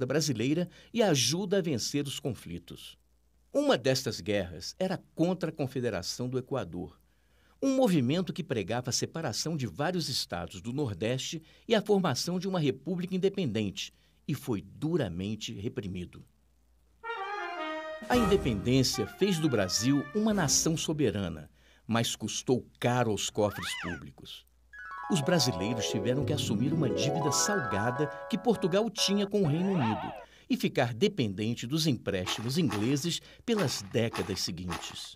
brasileira e ajuda a vencer os conflitos. Uma destas guerras era contra a Confederação do Equador, um movimento que pregava a separação de vários estados do Nordeste e a formação de uma república independente, e foi duramente reprimido. A independência fez do Brasil uma nação soberana, mas custou caro aos cofres públicos. Os brasileiros tiveram que assumir uma dívida salgada que Portugal tinha com o Reino Unido e ficar dependente dos empréstimos ingleses pelas décadas seguintes.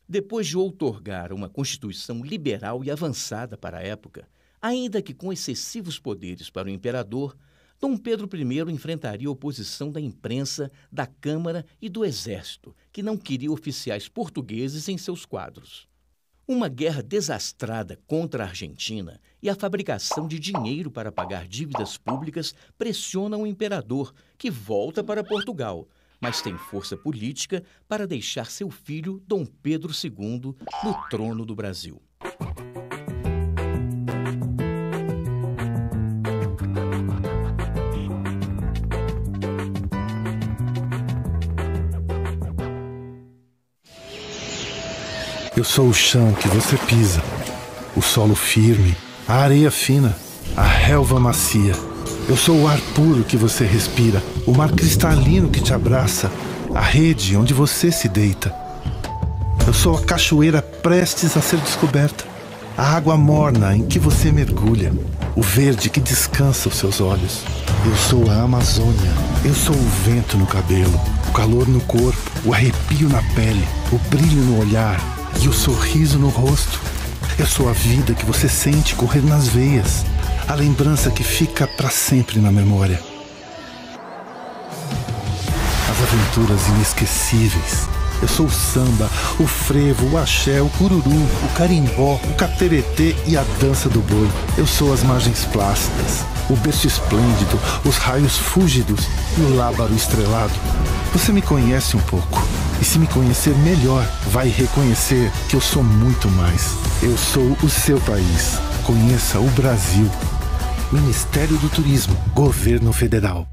Depois de outorgar uma Constituição liberal e avançada para a época, ainda que com excessivos poderes para o imperador, Dom Pedro I enfrentaria a oposição da imprensa, da Câmara e do Exército, que não queria oficiais portugueses em seus quadros. Uma guerra desastrada contra a Argentina e a fabricação de dinheiro para pagar dívidas públicas pressionam o imperador, que volta para Portugal, mas tem força política para deixar seu filho, Dom Pedro II, no trono do Brasil. Eu sou o chão que você pisa, o solo firme, a areia fina, a relva macia. Eu sou o ar puro que você respira, o mar cristalino que te abraça, a rede onde você se deita. Eu sou a cachoeira prestes a ser descoberta, a água morna em que você mergulha, o verde que descansa os seus olhos. Eu sou a Amazônia, eu sou o vento no cabelo, o calor no corpo, o arrepio na pele, o brilho no olhar e o sorriso no rosto. Eu sou a vida que você sente correr nas veias, a lembrança que fica para sempre na memória. As aventuras inesquecíveis. Eu sou o samba, o frevo, o axé, o cururu, o carimbó, o cateretê e a dança do boi. Eu sou as margens plácidas, o berço esplêndido, os raios fúlgidos e o lábaro estrelado. Você me conhece um pouco. E se me conhecer melhor, vai reconhecer que eu sou muito mais. Eu sou o seu país. Conheça o Brasil. Ministério do Turismo, Governo Federal.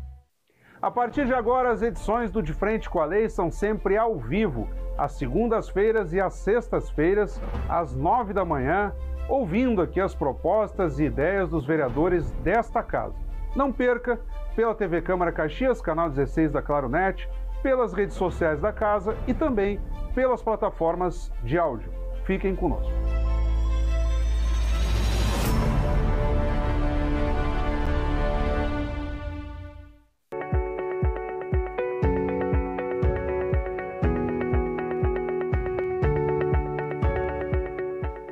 A partir de agora, as edições do De Frente com a Lei são sempre ao vivo, às segundas-feiras e às sextas-feiras, às 9 da manhã, ouvindo aqui as propostas e ideias dos vereadores desta casa. Não perca, pela TV Câmara Caxias, canal 16 da Claronet, pelas redes sociais da casa e também pelas plataformas de áudio. Fiquem conosco.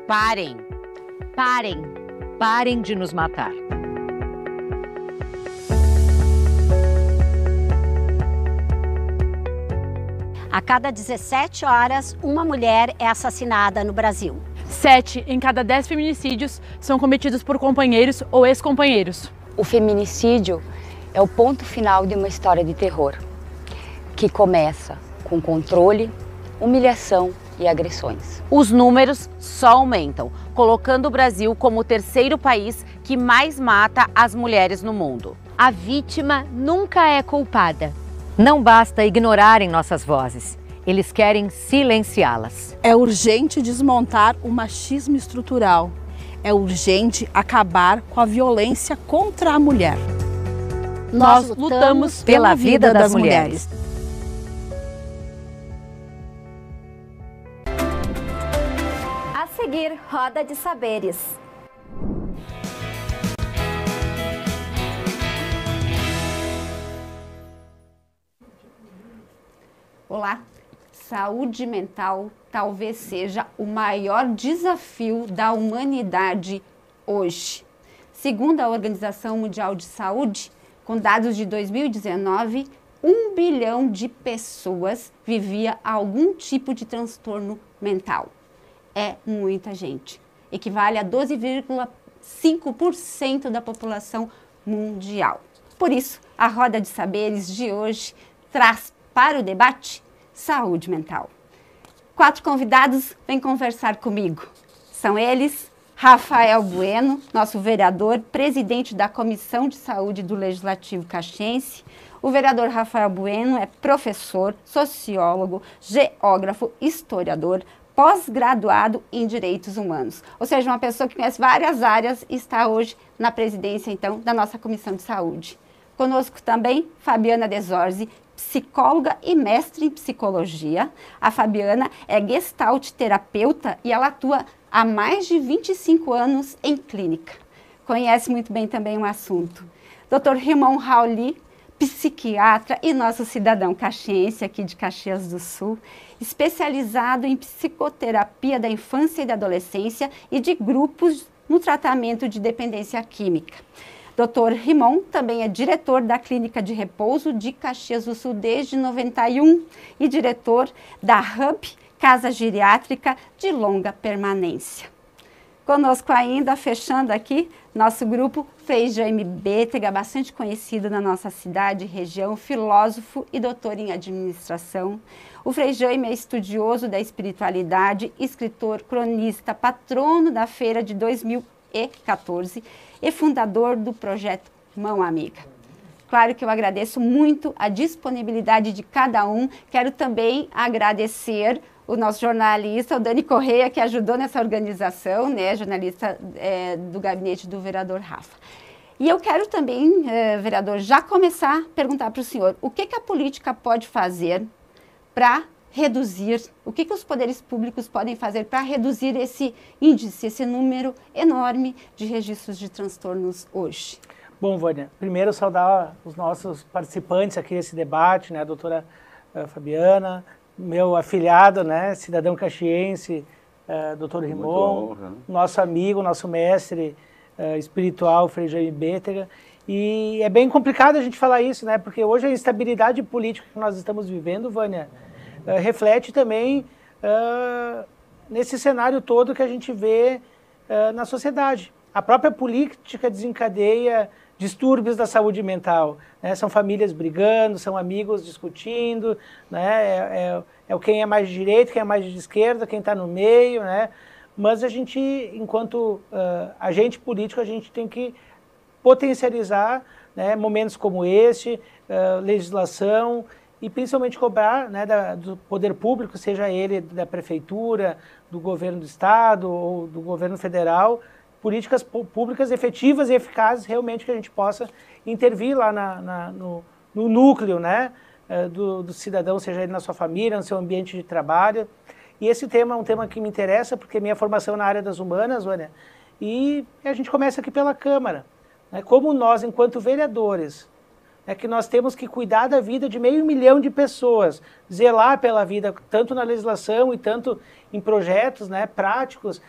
Parem, parem, parem de nos matar. A cada 17 horas, uma mulher é assassinada no Brasil. 7 em cada 10 feminicídios são cometidos por companheiros ou ex-companheiros. O feminicídio é o ponto final de uma história de terror, que começa com controle, humilhação e agressões. Os números só aumentam, colocando o Brasil como o terceiro país que mais mata as mulheres no mundo. A vítima nunca é culpada. Não basta ignorarem nossas vozes, eles querem silenciá-las. É urgente desmontar o machismo estrutural. É urgente acabar com a violência contra a mulher. Nós lutamos pela vida das mulheres. A seguir, Roda de Saberes. Olá! Saúde mental talvez seja o maior desafio da humanidade hoje. Segundo a Organização Mundial de Saúde, com dados de 2019, 1 bilhão de pessoas vivia algum tipo de transtorno mental. É muita gente. Equivale a 12,5% da população mundial. Por isso, a Roda de Saberes de hoje traz para o debate saúde mental. 4 convidados vêm conversar comigo. São eles, Rafael Bueno, nosso vereador, presidente da Comissão de Saúde do Legislativo Caxiense. O vereador Rafael Bueno é professor, sociólogo, geógrafo, historiador, pós-graduado em Direitos Humanos. Ou seja, uma pessoa que conhece várias áreas e está hoje na presidência, então, da nossa Comissão de Saúde. Conosco também, Fabiana Desorzi, psicóloga e mestre em psicologia. A Fabiana é gestalt terapeuta e ela atua há mais de 25 anos em clínica. Conhece muito bem também o assunto. Dr. Rimon Rauli, psiquiatra e nosso cidadão caxiense aqui de Caxias do Sul, especializado em psicoterapia da infância e da adolescência e de grupos no tratamento de dependência química. Dr. Rimon também é diretor da Clínica de Repouso de Caxias do Sul desde 91 e diretor da Hub Casa Geriátrica de Longa Permanência. Conosco ainda, fechando aqui, nosso grupo, Frei Jaime Bétega, bastante conhecido na nossa cidade e região, filósofo e doutor em administração. O Frei Jaime é estudioso da espiritualidade, escritor, cronista, patrono da feira de 2014 e fundador do projeto Mão Amiga. Claro que eu agradeço muito a disponibilidade de cada um. Quero também agradecer o nosso jornalista, o Dani Correia, que ajudou nessa organização, né, jornalista do gabinete do vereador Rafa. E eu quero também, vereador, já começar a perguntar para o senhor, o que a política pode fazer para reduzir, o que os poderes públicos podem fazer para reduzir esse índice, esse número enorme de registros de transtornos hoje? Bom, Vânia, primeiro saudar os nossos participantes aqui nesse debate, né, a doutora Fabiana, meu afilhado, né, cidadão caxiense, doutor Rimon, nosso amigo, nosso mestre espiritual, Frei Jaime Bétega. E é bem complicado a gente falar isso, né, porque hoje a instabilidade política que nós estamos vivendo, Vânia, reflete também nesse cenário todo que a gente vê na sociedade. A própria política desencadeia distúrbios da saúde mental, né? São famílias brigando, são amigos discutindo, né? É quem é mais de direita, quem é mais de esquerda, quem está no meio, né? Mas a gente, enquanto agente político, a gente tem que potencializar, né, momentos como este, legislação, e principalmente cobrar, né, do poder público, seja ele da prefeitura, do governo do estado ou do governo federal, políticas públicas efetivas e eficazes, realmente, que a gente possa intervir lá no núcleo, né, do cidadão, seja ele na sua família, no seu ambiente de trabalho. E esse tema é um tema que me interessa, porque minha formação na área das humanas, Vânia, e a gente começa aqui pela Câmara, né, como nós, enquanto vereadores, é que nós temos que cuidar da vida de 500 mil de pessoas, zelar pela vida, tanto na legislação e tanto em projetos, né, práticos,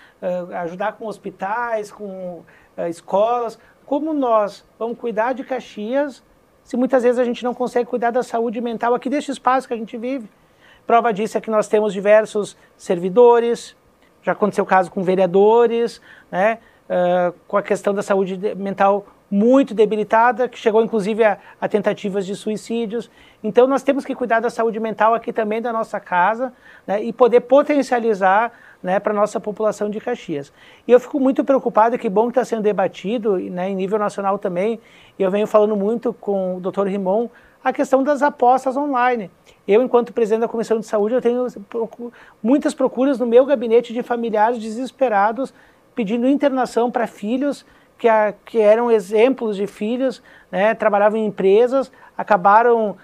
ajudar com hospitais, com escolas. Como nós vamos cuidar de Caxias, se muitas vezes a gente não consegue cuidar da saúde mental aqui deste espaço que a gente vive? Prova disso é que nós temos diversos servidores, já aconteceu caso com vereadores, né, com a questão da saúde mental muito debilitada, que chegou inclusive a tentativas de suicídios. Então nós temos que cuidar da saúde mental aqui também da nossa casa, né, e poder potencializar, né, para a nossa população de Caxias. E eu fico muito preocupado, e que bom que está sendo debatido, né, em nível nacional também, e eu venho falando muito com o Dr. Rimon, a questão das apostas online. Eu, enquanto presidente da Comissão de Saúde, eu tenho muitas procuras no meu gabinete de familiares desesperados, pedindo internação para filhos que eram exemplos de filhos, né, trabalhavam em empresas, acabaram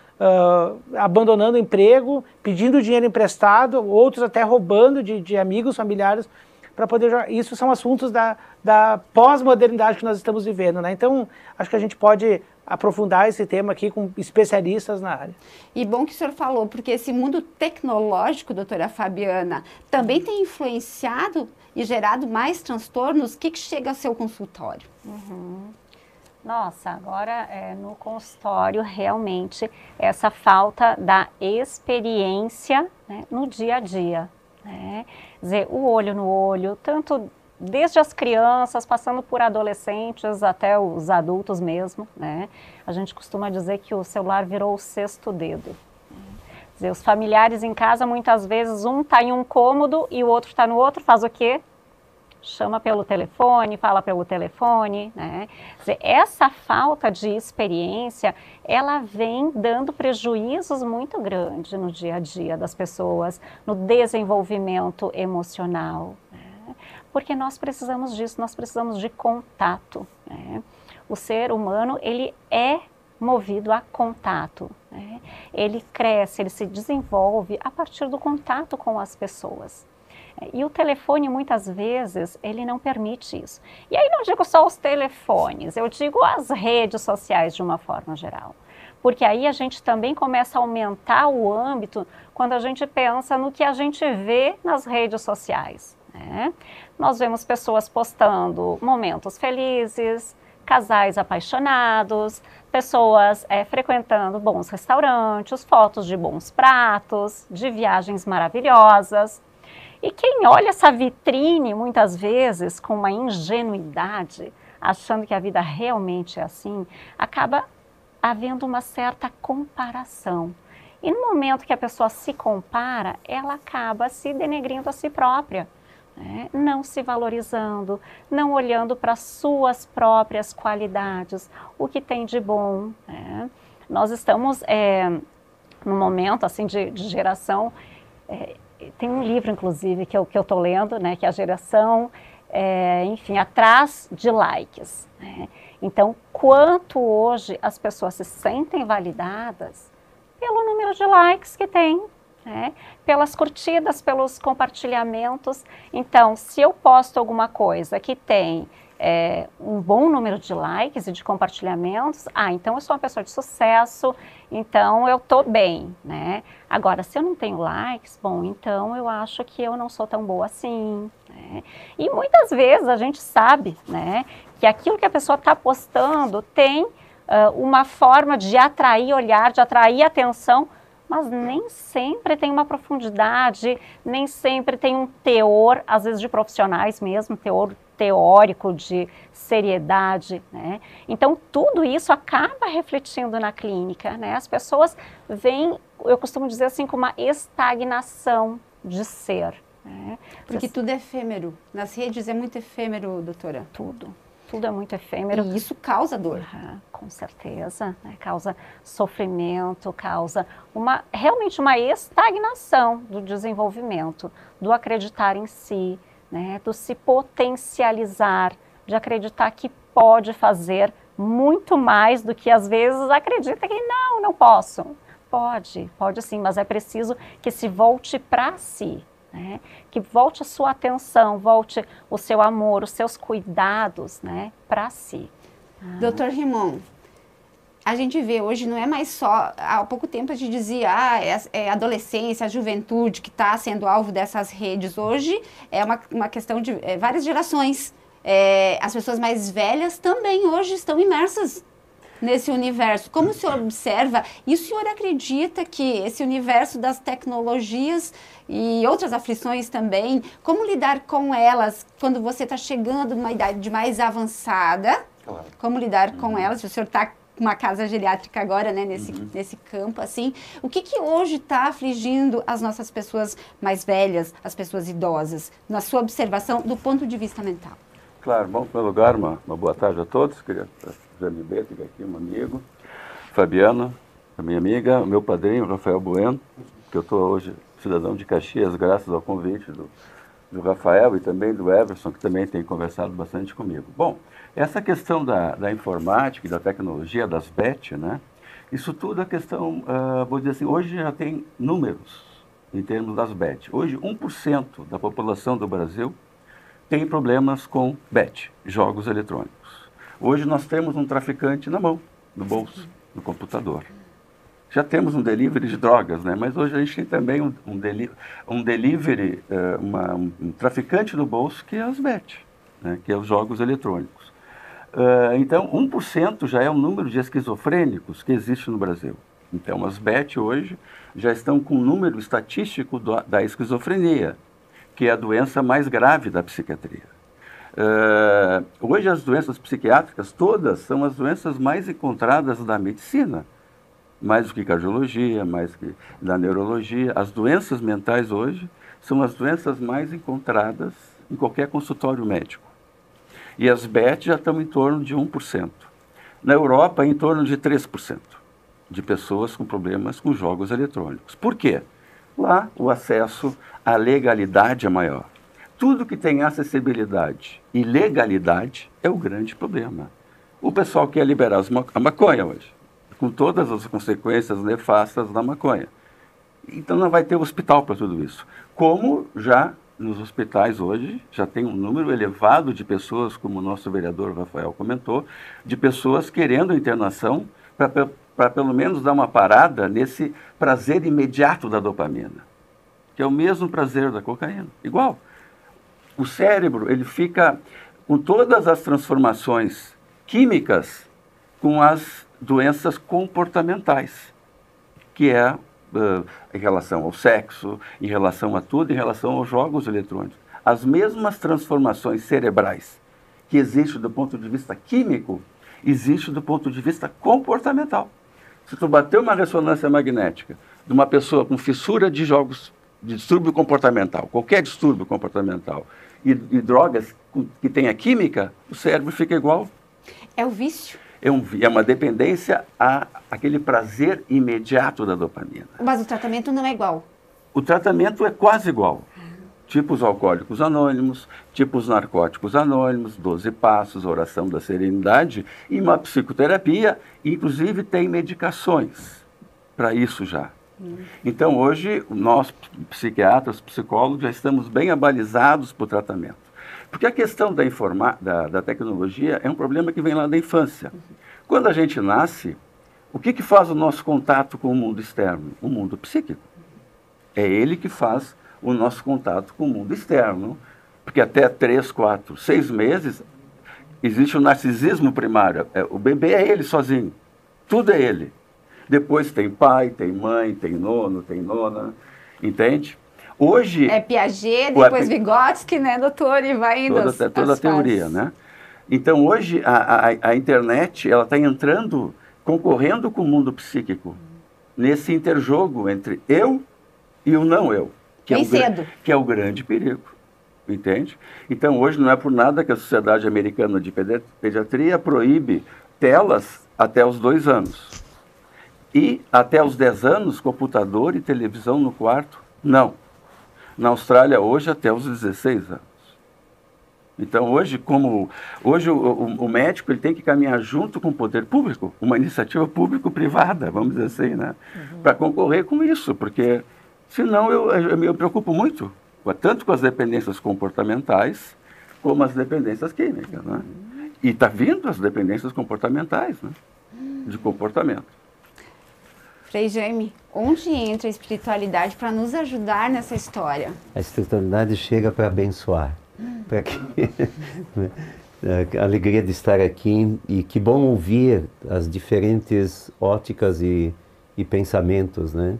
abandonando o emprego, pedindo dinheiro emprestado, outros até roubando de amigos, familiares, para poder jogar. Isso são assuntos da pós-modernidade que nós estamos vivendo, né? Então, acho que a gente pode aprofundar esse tema aqui com especialistas na área. E bom que o senhor falou, porque esse mundo tecnológico, doutora Fabiana, também tem influenciado e gerado mais transtornos. O que chega ao seu consultório? Nossa, agora no consultório realmente essa falta da experiência, né, no dia a dia, né? Quer dizer, o olho no olho, tanto desde as crianças, passando por adolescentes até os adultos mesmo, né? A gente costuma dizer que o celular virou o sexto dedo. Quer dizer, os familiares em casa, muitas vezes, um está em um cômodo e o outro está no outro, faz o quê? chama pelo telefone, fala pelo telefone, né? Quer dizer, essa falta de experiência, ela vem dando prejuízos muito grandes no dia a dia das pessoas, no desenvolvimento emocional, né? Porque nós precisamos disso, nós precisamos de contato, né? O ser humano, ele é movido a contato, né? Ele cresce, ele se desenvolve a partir do contato com as pessoas. E o telefone, muitas vezes, ele não permite isso. E aí não digo só os telefones, eu digo as redes sociais de uma forma geral. Porque aí a gente também começa a aumentar o âmbito quando a gente pensa no que a gente vê nas redes sociais, né? Nós vemos pessoas postando momentos felizes, casais apaixonados, pessoas frequentando bons restaurantes, fotos de bons pratos, de viagens maravilhosas. E quem olha essa vitrine, muitas vezes, com uma ingenuidade, achando que a vida realmente é assim, acaba havendo uma certa comparação. E no momento que a pessoa se compara, ela acaba se denegrindo a si própria, né? Não se valorizando, não olhando para suas próprias qualidades, o que tem de bom, né? Nós estamos num momento assim, de geração... Tem um livro, inclusive, que eu estou lendo, né, que é a geração, enfim, atrás de likes, né? Então, quanto hoje as pessoas se sentem validadas pelo número de likes que tem, né? Pelas curtidas, pelos compartilhamentos. Então, se eu posto alguma coisa que tem um bom número de likes e de compartilhamentos, então eu sou uma pessoa de sucesso, então eu estou bem, né? Agora, se eu não tenho likes, bom, então eu acho que eu não sou tão boa assim, né? E muitas vezes a gente sabe, né, que aquilo que a pessoa está postando tem uma forma de atrair olhar, de atrair atenção, mas nem sempre tem uma profundidade, nem sempre tem um teor, às vezes de profissionais mesmo, teor teórico, de seriedade, né? Então, tudo isso acaba refletindo na clínica, né? As pessoas veem, eu costumo dizer assim, com uma estagnação de ser, né? Porque tudo é efêmero. Nas redes é muito efêmero, doutora. Tudo é muito efêmero. E isso causa dor. Com certeza, né? Causa sofrimento, causa realmente uma estagnação do desenvolvimento, do acreditar em si, né? Do se potencializar, de acreditar que pode fazer muito mais do que às vezes acredita que não posso. Pode sim, mas é preciso que se volte para si, né? Que volte a sua atenção, volte o seu amor, os seus cuidados, né, para si. Doutor Rimon, a gente vê hoje, não é mais só, há pouco tempo a gente dizia, é a adolescência, a juventude que está sendo alvo dessas redes. Hoje é uma questão de várias gerações. As pessoas mais velhas também hoje estão imersas nesse universo. Como o senhor observa, e o senhor acredita que esse universo das tecnologias e outras aflições também, como lidar com elas quando você está chegando numa idade mais avançada? Claro. Como lidar com elas? O senhor está com uma casa geriátrica agora, né, nesse campo, assim. O que hoje está afligindo as nossas pessoas mais velhas, as pessoas idosas, na sua observação, do ponto de vista mental? Claro, bom, em primeiro lugar, uma boa tarde a todos. Queria dizer aqui, um amigo, Fabiana, a minha amiga, o meu padrinho, Rafael Bueno, que eu estou hoje cidadão de Caxias, graças ao convite do Rafael e também do Everson, que também tem conversado bastante comigo. Bom, essa questão da informática e da tecnologia, das BET, né? Isso tudo é questão, vou dizer assim, hoje já tem números em termos das BET. Hoje, 1% da população do Brasil tem problemas com BET, jogos eletrônicos. Hoje nós temos um traficante na mão, no bolso, no computador. Já temos um delivery de drogas, né? Mas hoje a gente tem também um delivery, um traficante no bolso, que é as BET, né? Que é os jogos eletrônicos. Então, 1% já é o número de esquizofrênicos que existe no Brasil. Então, as BET hoje já estão com o número estatístico da esquizofrenia, que é a doença mais grave da psiquiatria. Hoje as doenças psiquiátricas todas são as doenças mais encontradas da medicina, mais do que cardiologia, mais do que da neurologia. As doenças mentais hoje são as doenças mais encontradas em qualquer consultório médico. E as BET já estão em torno de 1%. Na Europa, em torno de 3% de pessoas com problemas com jogos eletrônicos. Por quê? Lá, o acesso à legalidade é maior. Tudo que tem acessibilidade e legalidade é o grande problema. O pessoal quer liberar a maconha hoje, com todas as consequências nefastas da maconha. Então não vai ter hospital para tudo isso. Como já nos hospitais hoje, já tem um número elevado de pessoas, como o nosso vereador Rafael comentou, de pessoas querendo internação para pelo menos dar uma parada nesse prazer imediato da dopamina, que é o mesmo prazer da cocaína, igual. O cérebro, ele fica com todas as transformações químicas com as doenças comportamentais, que é em relação ao sexo, em relação a tudo, em relação aos jogos eletrônicos. As mesmas transformações cerebrais que existem do ponto de vista químico, existem do ponto de vista comportamental. Se tu bater uma ressonância magnética de uma pessoa com fissura de jogos, de distúrbio comportamental, qualquer distúrbio comportamental, e drogas que tenha química, o cérebro fica igual. É o vício? É uma dependência àquele prazer imediato da dopamina. Mas o tratamento não é igual? O tratamento é quase igual. Tipo os alcoólicos anônimos, tipo os narcóticos anônimos, 12 passos, oração da serenidade e uma psicoterapia, inclusive tem medicações para isso já. Então hoje nós, psiquiatras, psicólogos, já estamos bem abalizados para o tratamento. Porque a questão da tecnologia é um problema que vem lá da infância. Quando a gente nasce, o que faz o nosso contato com o mundo externo? O mundo psíquico. É ele que faz o nosso contato com o mundo externo, porque até 3, 4, 6 meses existe o narcisismo primário. O bebê é ele sozinho, tudo é ele. Depois tem pai, tem mãe, tem nono, tem nona, entende? Hoje... É Piaget, depois Vygotsky, né, doutor? E vai indo toda a teoria, né? Então, hoje, a internet, ela está entrando, concorrendo com o mundo psíquico, nesse interjogo entre eu e o não eu, que é o grande perigo, entende? Então, hoje, não é por nada que a Sociedade Americana de Pediatria proíbe telas até os 2 anos. E, até os 10 anos, computador e televisão no quarto, não. Na Austrália, hoje, até os 16 anos. Então, hoje o médico ele tem que caminhar junto com o poder público, uma iniciativa público-privada, vamos dizer assim, né? Para concorrer com isso, porque senão eu me preocupo muito, tanto com as dependências comportamentais, como as dependências químicas, né? E está vindo as dependências comportamentais, né? De comportamento. Frei Jaime, onde entra a espiritualidade para nos ajudar nessa história? A espiritualidade chega para abençoar. Para que a alegria de estar aqui e que bom ouvir as diferentes óticas e pensamentos, né?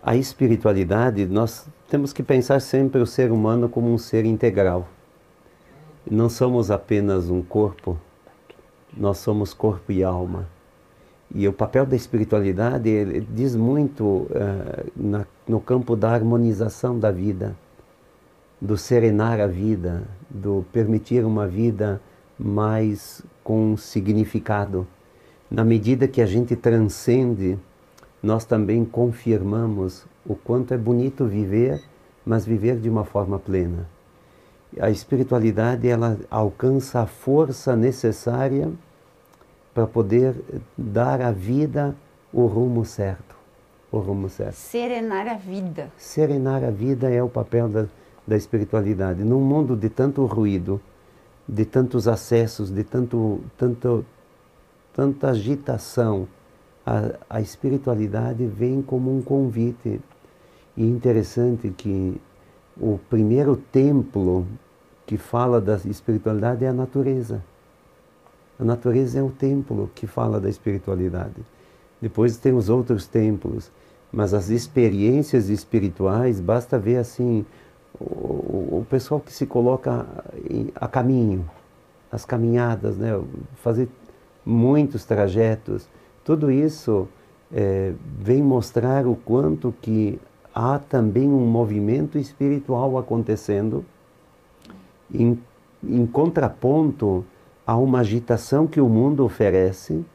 A espiritualidade, nós temos que pensar sempre o ser humano como um ser integral. Não somos apenas um corpo, nós somos corpo e alma. E o papel da espiritualidade ele diz muito no campo da harmonização da vida, do serenar a vida, do permitir uma vida mais com significado. Na medida que a gente transcende, nós também confirmamos o quanto é bonito viver, mas viver de uma forma plena. A espiritualidade ela alcança a força necessária para poder dar à vida o rumo certo. O rumo certo. Serenar a vida. Serenar a vida é o papel da espiritualidade. Num mundo de tanto ruído, de tantos acessos, de tanta agitação, a espiritualidade vem como um convite. E interessante que o primeiro templo que fala da espiritualidade é a natureza. A natureza é o templo que fala da espiritualidade. Depois tem os outros templos, mas as experiências espirituais, basta ver assim, o pessoal que se coloca a caminho, as caminhadas, né? Fazer muitos trajetos, tudo isso vem mostrar o quanto que há também um movimento espiritual acontecendo em contraponto a uma agitação que o mundo oferece,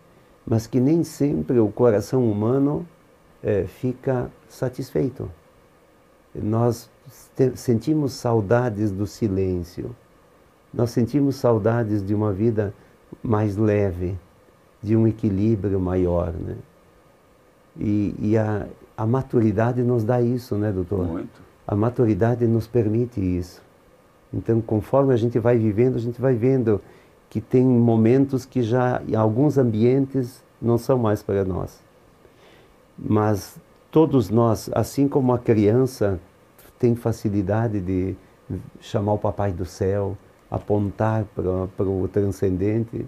mas que nem sempre o coração humano fica satisfeito. Nós sentimos saudades do silêncio, nós sentimos saudades de uma vida mais leve, de um equilíbrio maior, né? E a maturidade nos dá isso, né, doutor? Muito. A maturidade nos permite isso. Então, conforme a gente vai vivendo, a gente vai vendo que tem momentos que já, em alguns ambientes, não são mais para nós. Mas todos nós, assim como a criança tem facilidade de chamar o papai do céu, apontar para o transcendente,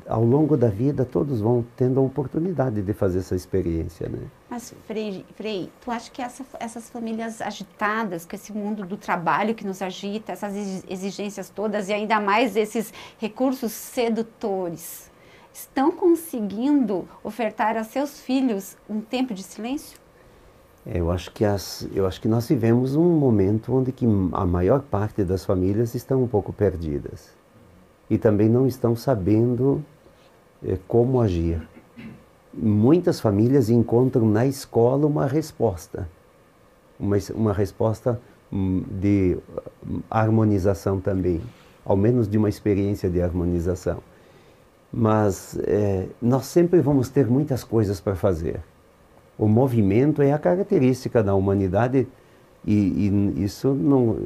ao longo da vida todos vão tendo a oportunidade de fazer essa experiência, né? Mas, Frei, tu acha que essas famílias agitadas, com esse mundo do trabalho que nos agita, essas exigências todas e ainda mais esses recursos sedutores, estão conseguindo ofertar a seus filhos um tempo de silêncio? Eu acho que nós vivemos um momento onde que a maior parte das famílias estão um pouco perdidas e também não estão sabendo como agir. Muitas famílias encontram na escola uma resposta de harmonização também, ao menos de uma experiência de harmonização. Mas nós sempre vamos ter muitas coisas para fazer. O movimento é a característica da humanidade e isso não,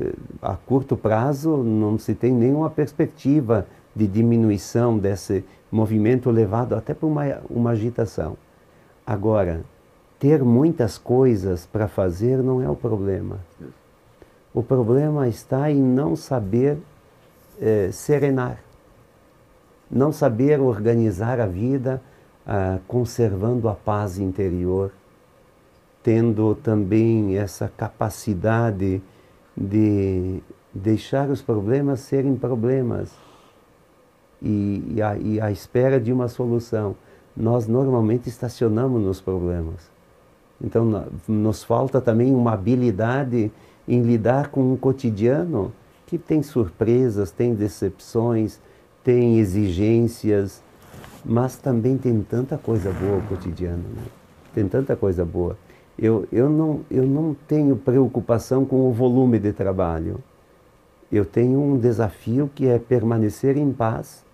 a curto prazo não se tem nenhuma perspectiva de diminuição desse movimento levado até por uma agitação. Agora, ter muitas coisas para fazer não é o problema. O problema está em não saber serenar, não saber organizar a vida, conservando a paz interior, tendo também essa capacidade de deixar os problemas serem problemas e à espera de uma solução. Nós normalmente estacionamos nos problemas. Então, nos falta também uma habilidade em lidar com um cotidiano que tem surpresas, tem decepções, tem exigências, mas também tem tanta coisa boa o cotidiano, né? Tem tanta coisa boa. Eu não tenho preocupação com o volume de trabalho. Eu tenho um desafio que é permanecer em paz,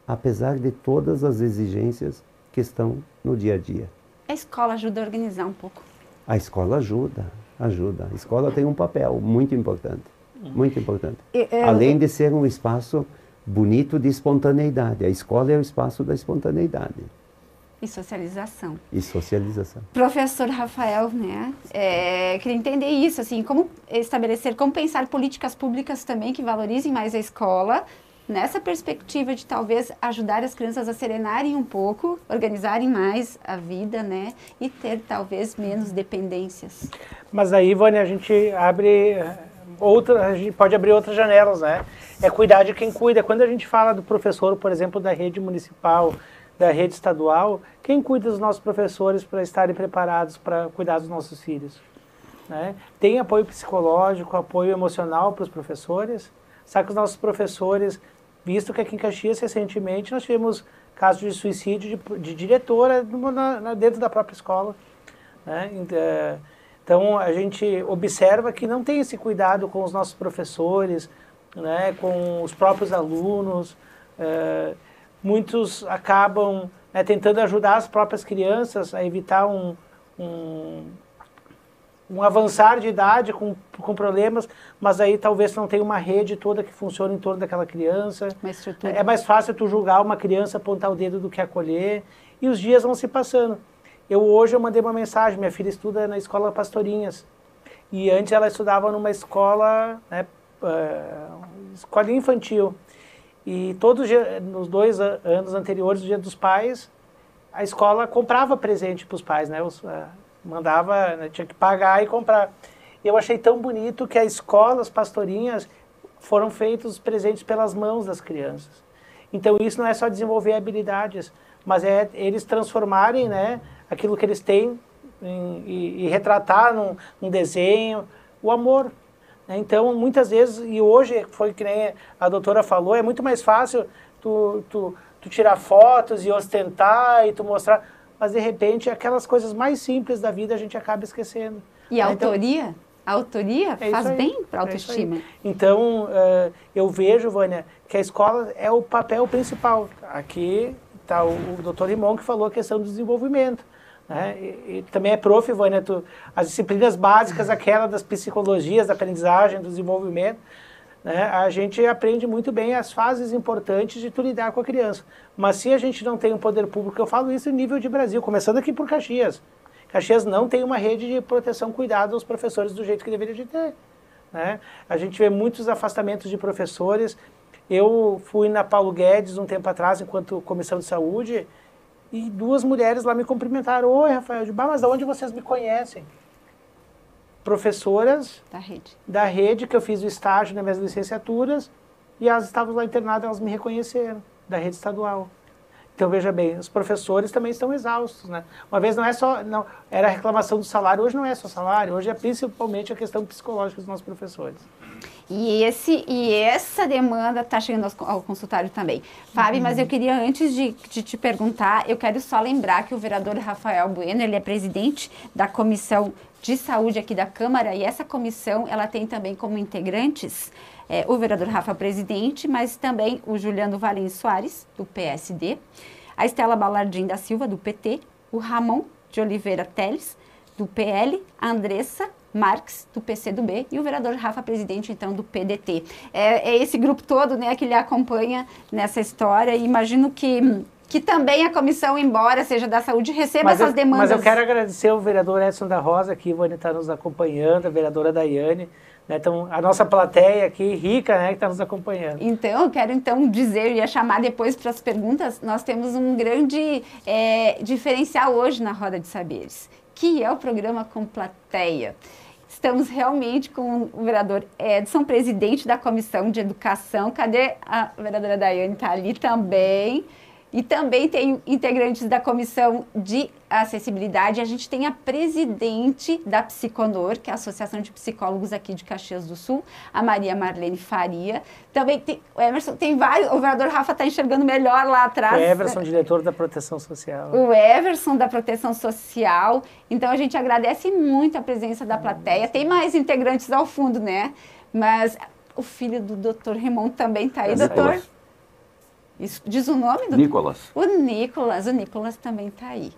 apesar de todas as exigências que estão no dia a dia. A escola ajuda a organizar um pouco? A escola ajuda. A escola tem um papel muito importante, muito importante. Além de ser um espaço bonito de espontaneidade. A escola é o espaço da espontaneidade. E socialização. E socialização. Professor Rafael, né? Queria entender isso, assim, como pensar políticas públicas também que valorizem mais a escola, nessa perspectiva de talvez ajudar as crianças a serenarem um pouco, organizarem mais a vida, né? E ter talvez menos dependências. Mas aí, Vânia, a gente pode abrir outras janelas, né? É cuidar de quem cuida. Quando a gente fala do professor, por exemplo, da rede municipal, da rede estadual, quem cuida dos nossos professores para estarem preparados para cuidar dos nossos filhos? Né? Tem apoio psicológico, apoio emocional para os professores? Sabe que os nossos professores, visto que aqui em Caxias, recentemente, nós tivemos casos de suicídio de diretora dentro da própria escola. Né? Então, a gente observa que não tem esse cuidado com os nossos professores, né? Com os próprios alunos. Muitos acabam tentando ajudar as próprias crianças a evitar um avançar de idade com problemas, mas aí talvez não tenha uma rede toda que funcione em torno daquela criança. É mais fácil tu julgar uma criança, apontar o dedo do que acolher, e os dias vão se passando. Hoje eu mandei uma mensagem, minha filha estuda na escola Pastorinhas, e antes ela estudava numa escola, escolinha infantil. E nos 2 anos anteriores, do Dia dos Pais, a escola comprava presente para os pais, né? Mandava, tinha que pagar e comprar. Eu achei tão bonito que as escolas Pastorinhas foram feitos presentes pelas mãos das crianças. Então isso não é só desenvolver habilidades, mas é eles transformarem, né, aquilo que eles têm e retratar num desenho, o amor. Então, muitas vezes, e hoje, foi que nem a doutora falou, é muito mais fácil tu tirar fotos e ostentar e tu mostrar, mas de repente aquelas coisas mais simples da vida a gente acaba esquecendo. E a então, autoria? A autoria faz bem para a autoestima. Então, eu vejo, Vânia, que a escola é o papel principal. Aqui está o Dr. Rimon que falou a questão do desenvolvimento. Né? E também é prof, Vânia, as disciplinas básicas, aquela das psicologias, da aprendizagem, do desenvolvimento, né? A gente aprende muito bem as fases importantes de tu lidar com a criança. Mas se a gente não tem um poder público, eu falo isso em nível de Brasil, começando aqui por Caxias. Caxias não tem uma rede de proteção, cuidado aos professores do jeito que deveria de ter. Né? A gente vê muitos afastamentos de professores. Eu fui na Paulo Guedes um tempo atrás, enquanto comissão de saúde, e 2 mulheres lá me cumprimentaram. Oi, Rafael, mas de onde vocês me conhecem? Professoras da rede, que eu fiz o estágio nas minhas licenciaturas, e elas estavam lá internadas, elas me reconheceram, da rede estadual. Então, veja bem, os professores também estão exaustos, né? Uma vez não era a reclamação do salário, hoje não é só salário, hoje é principalmente a questão psicológica dos nossos professores. E essa demanda está chegando ao consultório também. Fábio, mas eu queria, antes de te perguntar, eu quero só lembrar que o vereador Rafael Bueno, ele é presidente da Comissão de Saúde aqui da Câmara, e essa comissão, ela tem também como integrantes o vereador Rafa, presidente, mas também o Juliano Valens Soares, do PSD, a Estela Balardim da Silva, do PT, o Ramon de Oliveira Teles, do PL, a Andressa Marques, do PCdoB, e o vereador Rafa, presidente, então, do PDT. É esse grupo todo, né, que lhe acompanha nessa história, e imagino que também a comissão, embora seja da saúde, receba essas demandas. Mas eu quero agradecer o vereador Edson da Rosa, que vai estar nos acompanhando, a vereadora Daiane, né, então, a nossa plateia aqui, rica, né, que está nos acompanhando. Então, eu quero dizer, ia chamar depois para as perguntas, nós temos um grande diferencial hoje na Roda de Saberes, que é o programa Com Plateia. Estamos realmente com o vereador Edson, presidente da Comissão de Educação. Cadê a vereadora Daiane? Está ali também. E também tem integrantes da Comissão de Acessibilidade. A gente tem a presidente da Psiconor, que é a Associação de Psicólogos aqui de Caxias do Sul, a Maria Marlene Faria. Também tem o Emerson, tem vários, o vereador Rafa está enxergando melhor lá atrás. O Everson, diretor da Proteção Social. O Everson, da Proteção Social. Então, a gente agradece muito a presença da plateia. Tem mais integrantes ao fundo, né? Mas o filho do doutor Rimon também está aí, doutor. Isso, diz o nome do... Nicolas. O Nicolas também está aí.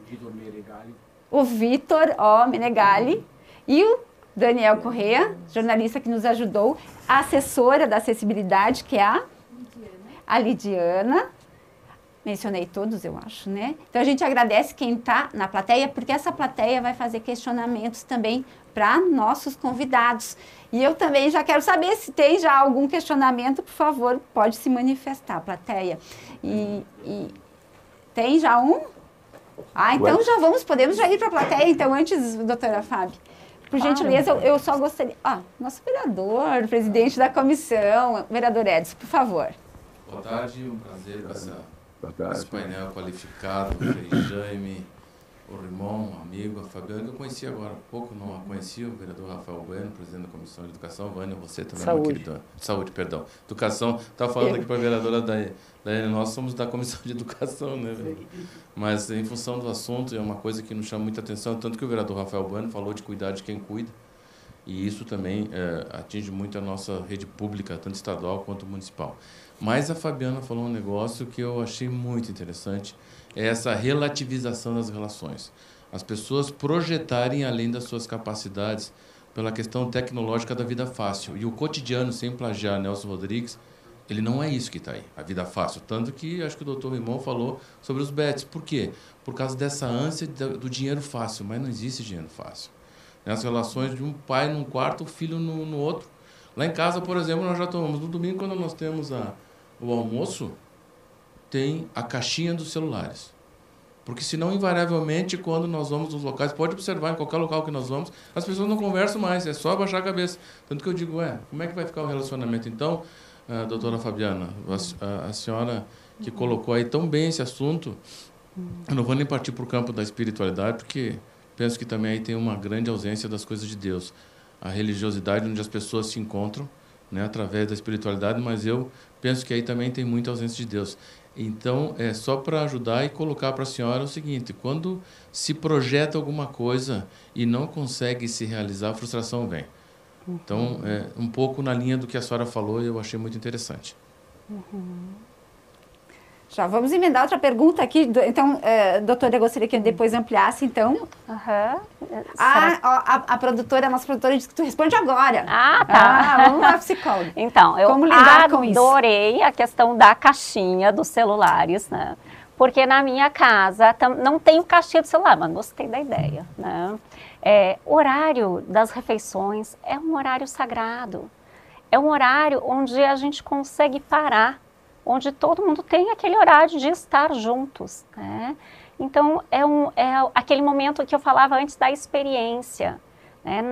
O Vitor Menegali e o Daniel Corrêa, jornalista que nos ajudou, a assessora da acessibilidade, que é a Lidiana. Mencionei todos, eu acho, né? Então, a gente agradece quem está na plateia, porque essa plateia vai fazer questionamentos também para nossos convidados. E eu também já quero saber se tem já algum questionamento, por favor, pode se manifestar, plateia. E tem já um? Então podemos já ir para a plateia, então, antes, doutora Fábio. Por gentileza, eu só gostaria... nosso vereador, presidente da comissão, vereador Edson, por favor. Boa tarde, um prazer com esse painel qualificado, o Jaime, o Rimon, um amigo, a Fabiana, que eu conheci agora há pouco, não a conhecia, o vereador Rafael Bueno, presidente da Comissão de Educação. Vânia, você também, Saúde. Meu querido. Saúde, perdão. Educação, estava falando aqui para a vereadora Daiane, nós somos da Comissão de Educação, né? Mas em função do assunto, é uma coisa que nos chama muita atenção, tanto que o vereador Rafael Bueno falou de cuidar de quem cuida, e isso também atinge muito a nossa rede pública, tanto estadual quanto municipal. Mas a Fabiana falou um negócio que eu achei muito interessante, é essa relativização das relações. As pessoas projetarem além das suas capacidades pela questão tecnológica da vida fácil. E o cotidiano, sem plagiar Nelson Rodrigues, ele não é isso que está aí, a vida fácil. Tanto que acho que o doutor Rimon falou sobre os bets. Por quê? Por causa dessa ânsia do dinheiro fácil, mas não existe dinheiro fácil. Nas relações de um pai num quarto, o filho no outro. Lá em casa, por exemplo, nós já tomamos. No domingo, quando nós temos o almoço, tem a caixinha dos celulares. Porque senão, invariavelmente, quando nós vamos nos locais, pode observar em qualquer local que nós vamos, as pessoas não conversam mais, é só abaixar a cabeça. Tanto que eu digo, como é que vai ficar o relacionamento? Então, doutora Fabiana, a senhora que colocou aí tão bem esse assunto, eu não vou nem partir para o campo da espiritualidade, porque penso que também aí tem uma grande ausência das coisas de Deus. a religiosidade onde as pessoas se encontram, né, através da espiritualidade, mas eu penso que aí também tem muita ausência de Deus. Então, só para ajudar e colocar para a senhora o seguinte: quando se projeta alguma coisa e não consegue se realizar, a frustração vem. Então, um pouco na linha do que a senhora falou, eu achei muito interessante. Já vamos emendar outra pergunta aqui. Então, doutora, eu gostaria que eu depois ampliasse, então. A produtora, a nossa produtora disse que tu responde agora. Tá. Vamos lá, psicóloga. Então, eu Como lidar com isso? Adorei a questão da caixinha dos celulares, né? Porque na minha casa não tenho caixinha de celular, mas gostei da ideia, né? Horário das refeições é um horário sagrado. É um horário onde a gente consegue parar, onde todo mundo tem aquele horário de estar juntos, né? Então, é aquele momento que eu falava antes da experiência, né?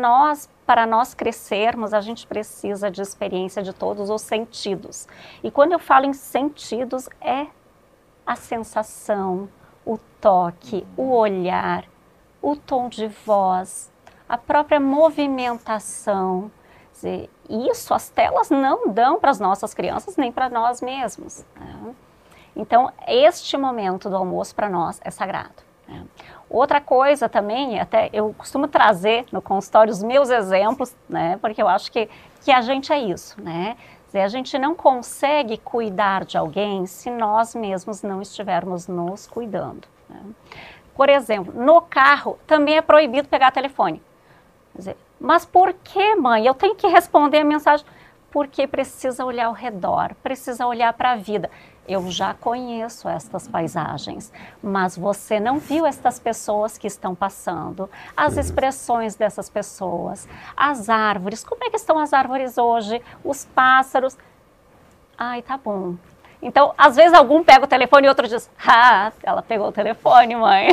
Para nós crescermos, a gente precisa de experiência de todos os sentidos. E quando eu falo em sentidos, é a sensação, o toque, o olhar, o tom de voz, a própria movimentação. Isso as telas não dão para as nossas crianças nem para nós mesmos, né? Então, este momento do almoço para nós é sagrado, né? Outra coisa também, até eu costumo trazer no consultório os meus exemplos, né? Porque eu acho que a gente é isso, né? A gente não consegue cuidar de alguém se nós mesmos não estivermos nos cuidando, né? Por exemplo, no carro também é proibido pegar telefone. Quer dizer, mas por que, mãe? Eu tenho que responder a mensagem. Porque precisa olhar ao redor, precisa olhar para a vida. Eu já conheço estas paisagens, mas você não viu estas pessoas que estão passando, as expressões dessas pessoas, as árvores. Como é que estão as árvores hoje? Os pássaros. Ai, tá bom. Então, às vezes algum pega o telefone e outro diz, ela pegou o telefone, mãe.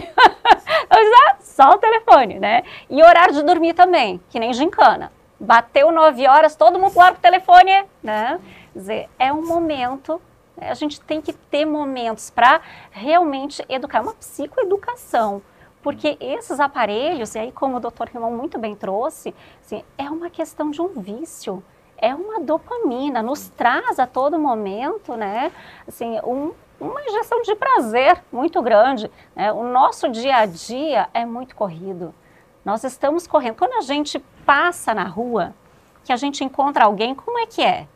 Só o telefone, né? E horário de dormir também, que nem gincana. Bateu 9 horas, todo mundo larga o telefone, né? Quer dizer, é um momento, a gente tem que ter momentos para realmente educar, uma psicoeducação. Porque esses aparelhos, e aí como o Dr. Rimon muito bem trouxe, assim, é uma questão de um vício. É uma dopamina, nos traz a todo momento, né, assim, uma injeção de prazer muito grande, né? O nosso dia a dia é muito corrido. Nós estamos correndo. Quando a gente passa na rua, que a gente encontra alguém, como é que é?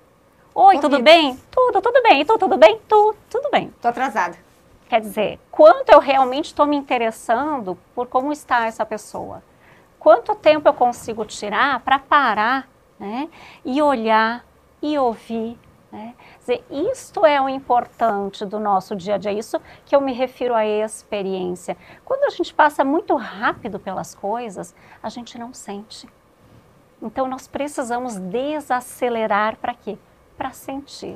Oi, tudo bem? Tudo bem. Tudo bem? Tudo bem. Tô atrasada. Quer dizer, quanto eu realmente estou me interessando por como está essa pessoa? Quanto tempo eu consigo tirar para parar, né, e olhar e ouvir, né? Quer dizer, isto é o importante do nosso dia a dia, isso que eu me refiro à experiência. Quando a gente passa muito rápido pelas coisas, a gente não sente. Então, nós precisamos desacelerar para quê? Para sentir.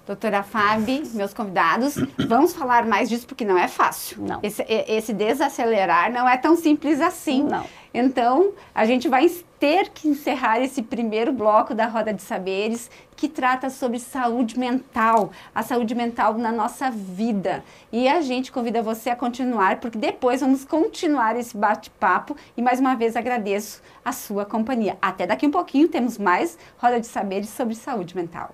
Doutora Fábio, meus convidados, vamos falar mais disso porque não é fácil. Não. Esse desacelerar não é tão simples assim. Não. Então, a gente vai ter que encerrar esse primeiro bloco da Roda de Saberes, que trata sobre saúde mental, a saúde mental na nossa vida. E a gente convida você a continuar, porque depois vamos continuar esse bate-papo e mais uma vez agradeço a sua companhia. Até daqui um pouquinho temos mais Roda de Saberes sobre saúde mental.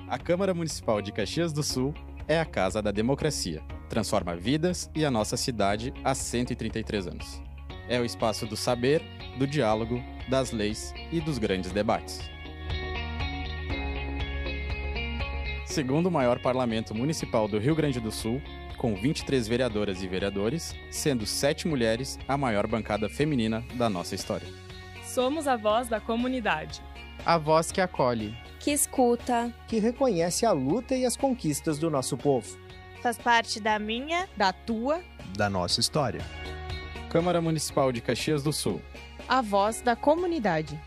A Câmara Municipal de Caxias do Sul é a Casa da Democracia. Transforma vidas e a nossa cidade há 133 anos. É o espaço do saber, do diálogo, das leis e dos grandes debates. Segundo o maior parlamento municipal do Rio Grande do Sul, com 23 vereadoras e vereadores, sendo 7 mulheres a maior bancada feminina da nossa história. Somos a voz da comunidade. A voz que acolhe, que escuta, que reconhece a luta e as conquistas do nosso povo. Faz parte da minha, da tua, da nossa história. Câmara Municipal de Caxias do Sul. A voz da comunidade.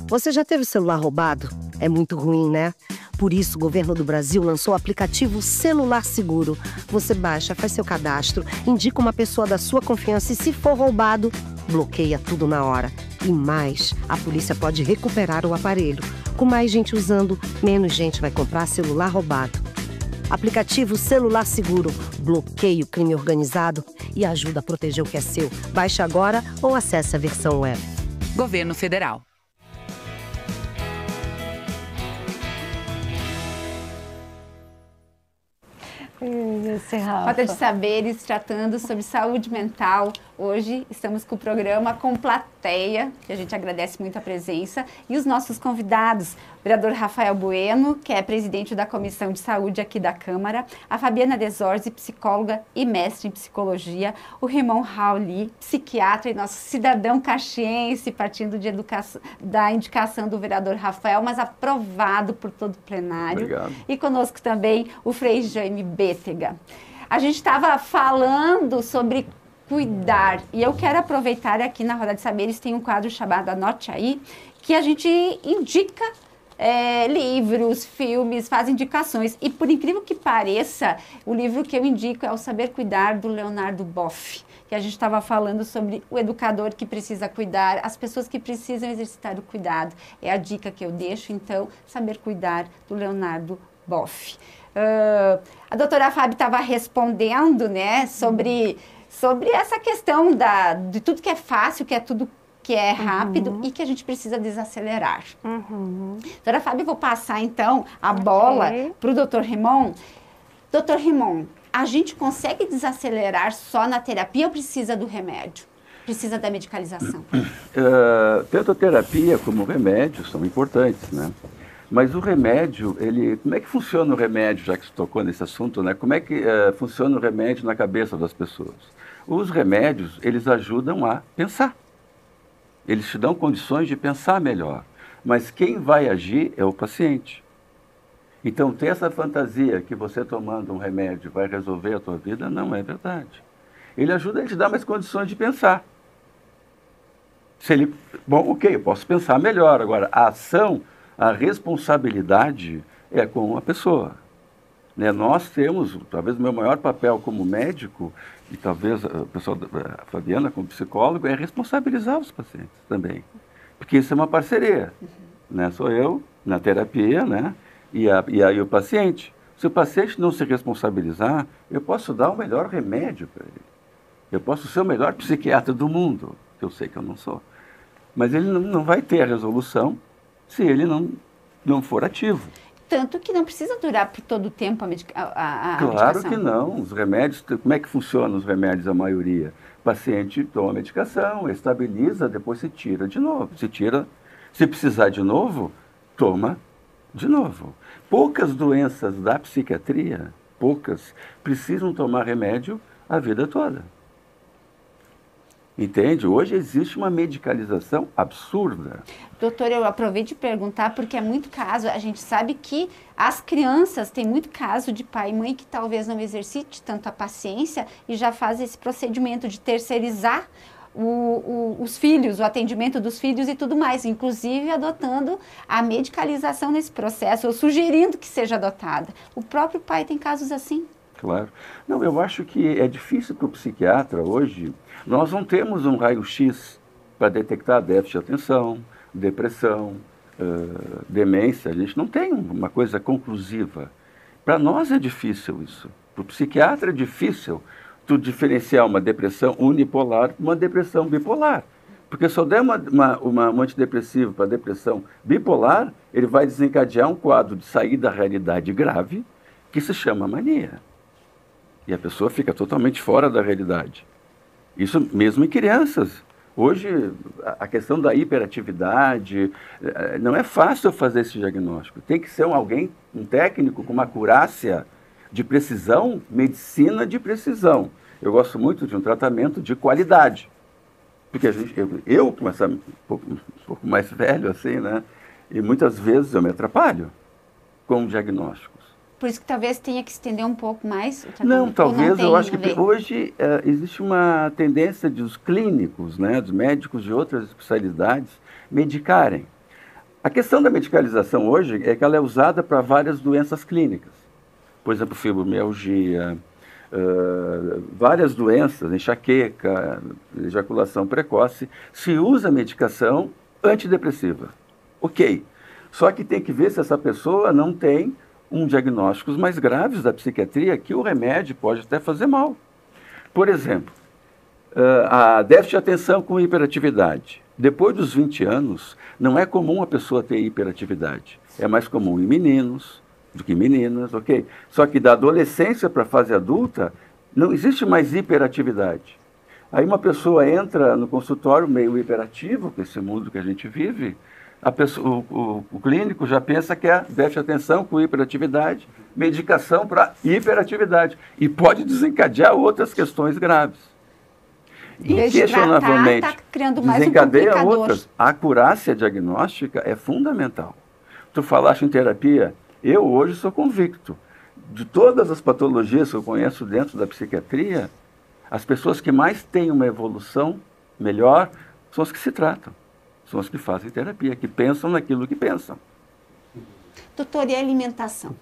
Você já teve o celular roubado? É muito ruim, né? Por isso, o governo do Brasil lançou o aplicativo Celular Seguro. Você baixa, faz seu cadastro, indica uma pessoa da sua confiança e, se for roubado, bloqueia tudo na hora. E mais, a polícia pode recuperar o aparelho. Com mais gente usando, menos gente vai comprar celular roubado. Aplicativo Celular Seguro. Bloqueia o crime organizado e ajuda a proteger o que é seu. Baixe agora ou acesse a versão web. Governo Federal. Rota de Saberes, tratando sobre saúde mental. Hoje estamos com o programa com plateia, que a gente agradece muito a presença, e os nossos convidados, o vereador Rafael Bueno, que é presidente da Comissão de Saúde aqui da Câmara, a Fabiana Desorzi, psicóloga e mestre em psicologia, o Raymond Rauli, psiquiatra e nosso cidadão caxiense, partindo de da indicação do vereador Rafael, mas aprovado por todo o plenário. Obrigado. E conosco também o Frei Jaime Bétega. A gente estava falando sobre cuidar, e eu quero aproveitar aqui na Roda de Saberes, tem um quadro chamado Anote Aí, que a gente indica livros, filmes, faz indicações, e por incrível que pareça, o livro que eu indico é O Saber Cuidar, do Leonardo Boff, que a gente estava falando sobre o educador que precisa cuidar, as pessoas que precisam exercitar o cuidado, é a dica que eu deixo, então, Saber Cuidar, do Leonardo Boff. A doutora Fábio estava respondendo, né, sobre essa questão de tudo que é fácil, que é tudo que é rápido e que a gente precisa desacelerar. Doutora Fábio, eu vou passar então a bola para o doutor Raymond. Doutor Raymond, a gente consegue desacelerar só na terapia ou precisa do remédio? Precisa da medicalização? Tanto a terapia como o remédio são importantes, né? Mas o remédio, como é que funciona o remédio, já que você tocou nesse assunto, né? Como é que funciona o remédio na cabeça das pessoas? Os remédios, eles ajudam a pensar. Eles te dão condições de pensar melhor. Mas quem vai agir é o paciente. Então, ter essa fantasia que você tomando um remédio vai resolver a tua vida, não é verdade. Ele ajuda a te dar mais condições de pensar. Bom, ok, eu posso pensar melhor. Agora, a ação, a responsabilidade é com a pessoa. Né? Nós temos, talvez o meu maior papel como médico, e talvez a pessoa, a Fabiana como psicólogo, é responsabilizar os pacientes também. Porque isso é uma parceria. Né? Sou eu, na terapia, né? e o paciente. Se o paciente não se responsabilizar, eu posso dar o melhor remédio para ele. Eu posso ser o melhor psiquiatra do mundo, que eu sei que eu não sou. Mas ele não vai ter a resolução se ele não for ativo. Tanto que não precisa durar por todo o tempo a Claro medicação. Que não. Os remédios, como é que funcionam os remédios, a maioria? O paciente toma a medicação, estabiliza, depois se tira de novo. Se precisar de novo, toma de novo. Poucas doenças da psiquiatria, precisam tomar remédio a vida toda. Entende? Hoje existe uma medicalização absurda. Doutor, eu aproveito de perguntar, porque é muito caso, a gente sabe que as crianças, tem muito caso de pai e mãe que talvez não exercite tanto a paciência e já faz esse procedimento de terceirizar os filhos, o atendimento dos filhos e tudo mais, inclusive adotando a medicalização nesse processo, ou sugerindo que seja adotada. O próprio pai tem casos assim? Claro. Não, eu acho que é difícil para o psiquiatra hoje. Nós não temos um raio-x para detectar déficit de atenção, depressão, demência. A gente não tem uma coisa conclusiva. Para nós é difícil isso. Para o psiquiatra é difícil tu diferenciar uma depressão unipolar de uma depressão bipolar. Porque se eu der um antidepressivo para depressão bipolar, ele vai desencadear um quadro de sair da realidade grave que se chama mania. E a pessoa fica totalmente fora da realidade. Isso mesmo em crianças. Hoje, a questão da hiperatividade, não é fácil fazer esse diagnóstico. Tem que ser um técnico com uma acurácia de precisão, medicina de precisão. Eu gosto muito de um tratamento de qualidade. Porque eu começo um pouco mais velho, assim, né? E muitas vezes eu me atrapalho com diagnósticos. Por isso que talvez tenha que estender um pouco mais? Não, talvez, eu acho que hoje existe uma tendência dos clínicos, né, dos médicos de outras especialidades, medicarem. A questão da medicalização hoje é que ela é usada para várias doenças clínicas. Por exemplo, fibromialgia, várias doenças, enxaqueca, ejaculação precoce, se usa medicação antidepressiva. Ok, só que tem que ver se essa pessoa não tem diagnósticos mais graves da psiquiatria que o remédio pode até fazer mal. Por exemplo, a déficit de atenção com hiperatividade. Depois dos 20 anos, não é comum a pessoa ter hiperatividade. É mais comum em meninos do que em meninas, ok? Só que da adolescência para a fase adulta, não existe mais hiperatividade. Aí uma pessoa entra no consultório meio hiperativo, com esse mundo que a gente vive, o clínico já pensa que é déficit de atenção com hiperatividade, medicação para hiperatividade. E pode desencadear outras questões graves. Inquestionavelmente, tá criando mais desencadeia outras. A acurácia diagnóstica é fundamental. Tu falaste em terapia, eu hoje sou convicto. De todas as patologias que eu conheço dentro da psiquiatria, as pessoas que mais têm uma evolução melhor são as que se tratam. São as que fazem terapia, que pensam naquilo que pensam. Doutor, e a alimentação?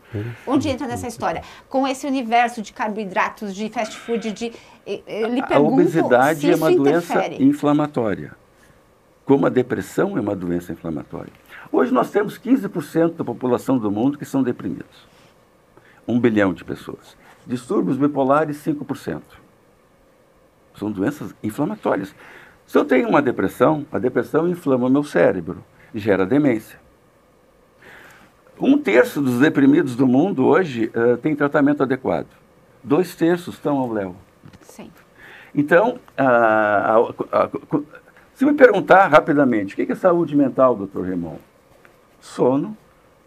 Onde entra nessa história? Com esse universo de carboidratos, de fast food, eu lhe pergunto, a obesidade se é uma doença interfere. inflamatória, como a depressão é uma doença inflamatória. Hoje nós temos 15% da população do mundo que são deprimidos. 1 bilhão de pessoas. Distúrbios bipolares, 5%. São doenças inflamatórias. Se eu tenho uma depressão, a depressão inflama o meu cérebro, gera demência. 1/3 dos deprimidos do mundo hoje tem tratamento adequado. 2/3 estão ao léu. Sim. Então, se me perguntar rapidamente, o que é saúde mental, doutor Raymond? Sono,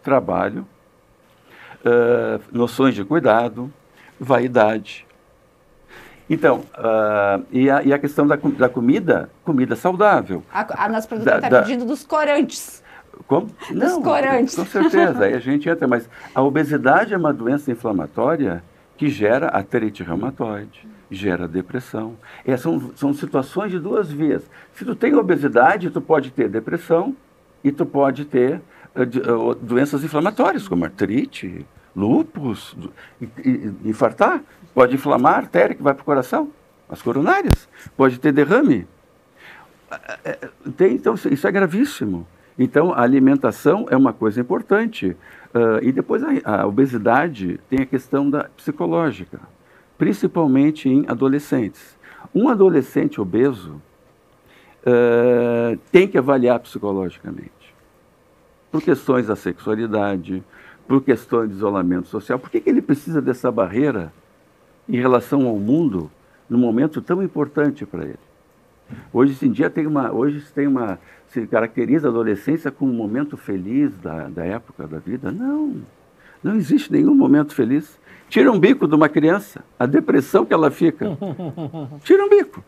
trabalho, noções de cuidado, vaidade. Então, e a questão da comida saudável. A nossa produtora está pedindo dos corantes. Como? Não, corantes. Com certeza, aí a gente entra, mas a obesidade é uma doença inflamatória que gera artrite reumatoide, gera depressão. São situações de duas vias. Se tu tem obesidade, tu pode ter depressão e tu pode ter doenças inflamatórias, como artrite, lúpus, infartar. Pode inflamar a artéria que vai para o coração, as coronárias. Pode ter derrame. Então, isso é gravíssimo. Então, a alimentação é uma coisa importante. E depois a obesidade tem a questão psicológica, principalmente em adolescentes. Um adolescente obeso tem que avaliar psicologicamente. Por questões da sexualidade, por questões de isolamento social. Por que ele precisa dessa barreira em relação ao mundo num momento tão importante para ele? Hoje em dia se caracteriza a adolescência como um momento feliz da época da vida. Não existe nenhum momento feliz. Tira um bico de uma criança, a depressão que ela fica. Tira um bico.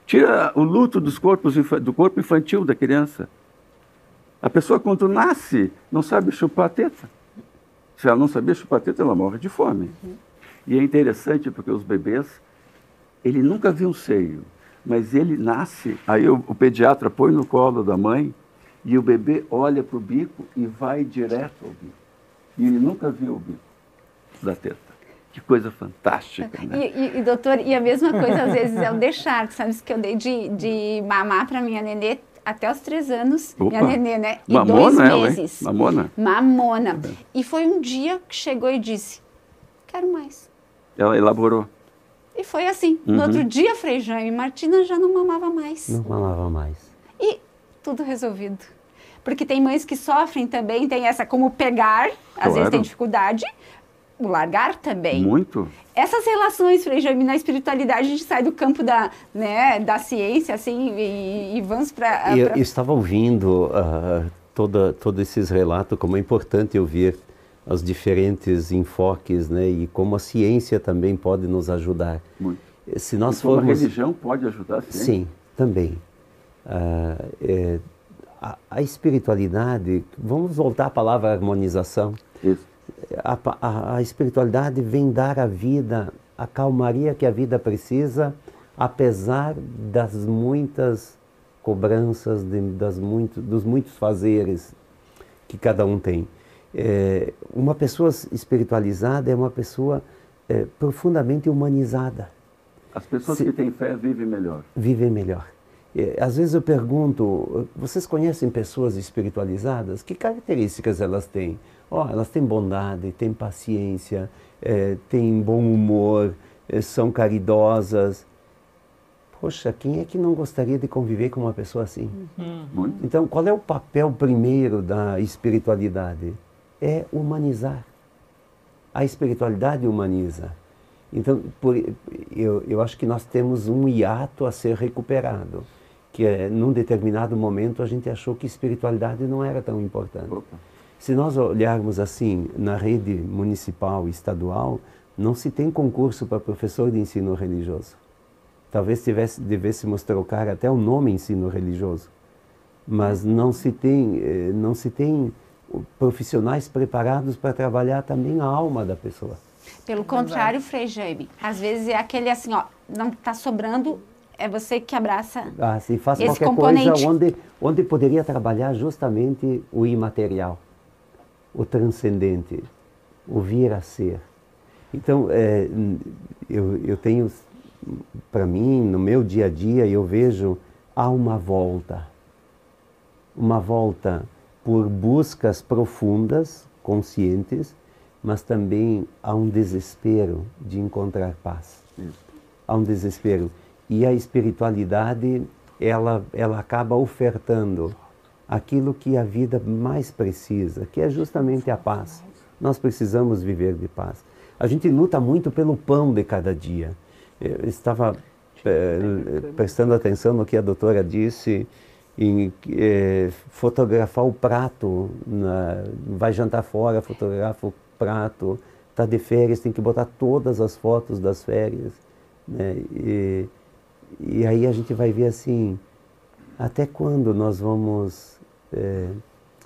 Tira o luto do corpo infantil da criança. A pessoa, quando nasce, não sabe chupar a teta. Se ela não sabia chupar a teta, ela morre de fome. E é interessante porque os bebês, ele nunca viu um seio. Mas ele nasce, aí o pediatra põe no colo da mãe e o bebê olha para o bico e vai direto ao bico. E ele nunca viu o bico da teta. Que coisa fantástica, né? E doutor, e a mesma coisa às vezes é o deixar. Sabe que eu dei de mamar para minha nenê até os 3 anos. Opa. Minha nenê, né? E Mamona 2 ela, meses. hein? Mamona. Mamona. E foi um dia que chegou e disse, quero mais. Ela elaborou. E foi assim. No outro dia, Frei Jaime, Martina já não mamava mais. Não mamava mais. E tudo resolvido. Porque tem mães que sofrem também, tem essa como pegar, às vezes tem dificuldade, o largar também. Muito. Essas relações, Frei Jaime, na espiritualidade, a gente sai do campo da ciência, assim, e vamos para... Eu estava ouvindo todos esses relatos, como é importante ouvir os diferentes enfoques, né, e como a ciência também pode nos ajudar. Muito. Se nós formos... formos... a religião pode ajudar, sim. Sim, também. A espiritualidade, vamos voltar à palavra harmonização. Isso. A espiritualidade vem dar à vida a calmaria que a vida precisa, apesar das muitas cobranças, dos muitos fazeres que cada um tem. Uma pessoa espiritualizada é uma pessoa profundamente humanizada. As pessoas que têm fé vivem melhor. Vivem melhor. Às vezes eu pergunto, vocês conhecem pessoas espiritualizadas? Que características elas têm? Elas têm bondade, têm paciência, têm bom humor, são caridosas. Poxa, quem é que não gostaria de conviver com uma pessoa assim? Então, qual é o papel primeiro da espiritualidade? É humanizar. A espiritualidade humaniza. Então, eu acho que nós temos um hiato a ser recuperado, que é, num determinado momento, a gente achou que espiritualidade não era tão importante. Se nós olharmos assim, na rede municipal e estadual, não se tem concurso para professor de ensino religioso. Talvez devêssemos trocar até o nome ensino religioso, mas não se tem profissionais preparados para trabalhar também a alma da pessoa. Pelo contrário, Frei Jaime, às vezes é aquele assim, não está sobrando, é você que abraça sim, faz esse qualquer componente. Coisa onde poderia trabalhar justamente o imaterial, o transcendente, o vir a ser. Então, eu tenho, para mim, no meu dia a dia, eu vejo, há uma volta por buscas profundas, conscientes, mas também há um desespero de encontrar paz. Há um desespero. E a espiritualidade, ela acaba ofertando aquilo que a vida mais precisa, que é justamente a paz. Nós precisamos viver de paz. A gente luta muito pelo pão de cada dia. Eu estava prestando atenção no que a doutora disse, em fotografar o prato, vai jantar fora, fotografa o prato, está de férias, tem que botar todas as fotos das férias, né? E aí a gente vai ver assim, até quando nós vamos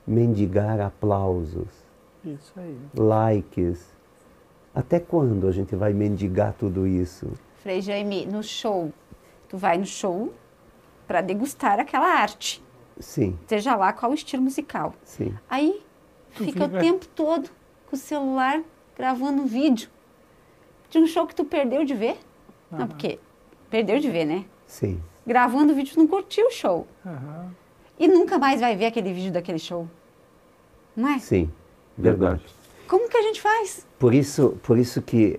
mendigar aplausos, isso aí, likes, até quando a gente vai mendigar tudo isso? Frei Jaime, no show, tu vai no show para degustar aquela arte. Sim. Seja lá qual o estilo musical. Sim. Aí fica o tempo todo com o celular gravando um vídeo de um show que tu perdeu de ver. Não, porque perdeu de ver, né? Sim. Gravando o vídeo, tu não curtiu o show. E nunca mais vai ver aquele vídeo daquele show. Não é? Sim, verdade. Como que a gente faz? Por isso que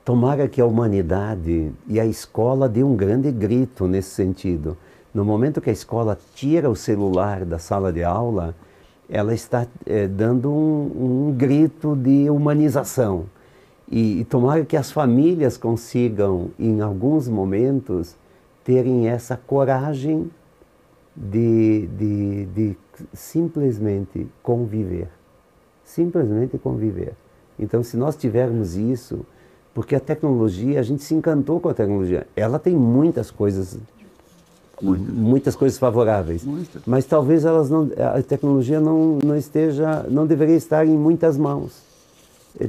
tomara que a humanidade e a escola dê um grande grito nesse sentido. No momento que a escola tira o celular da sala de aula, ela está dando um grito de humanização. E tomara que as famílias consigam, em alguns momentos, terem essa coragem de simplesmente conviver. Simplesmente conviver. Então, se nós tivermos isso, porque a tecnologia, a gente se encantou com a tecnologia. Ela tem muitas coisas favoráveis, mas talvez a tecnologia não deveria estar em muitas mãos.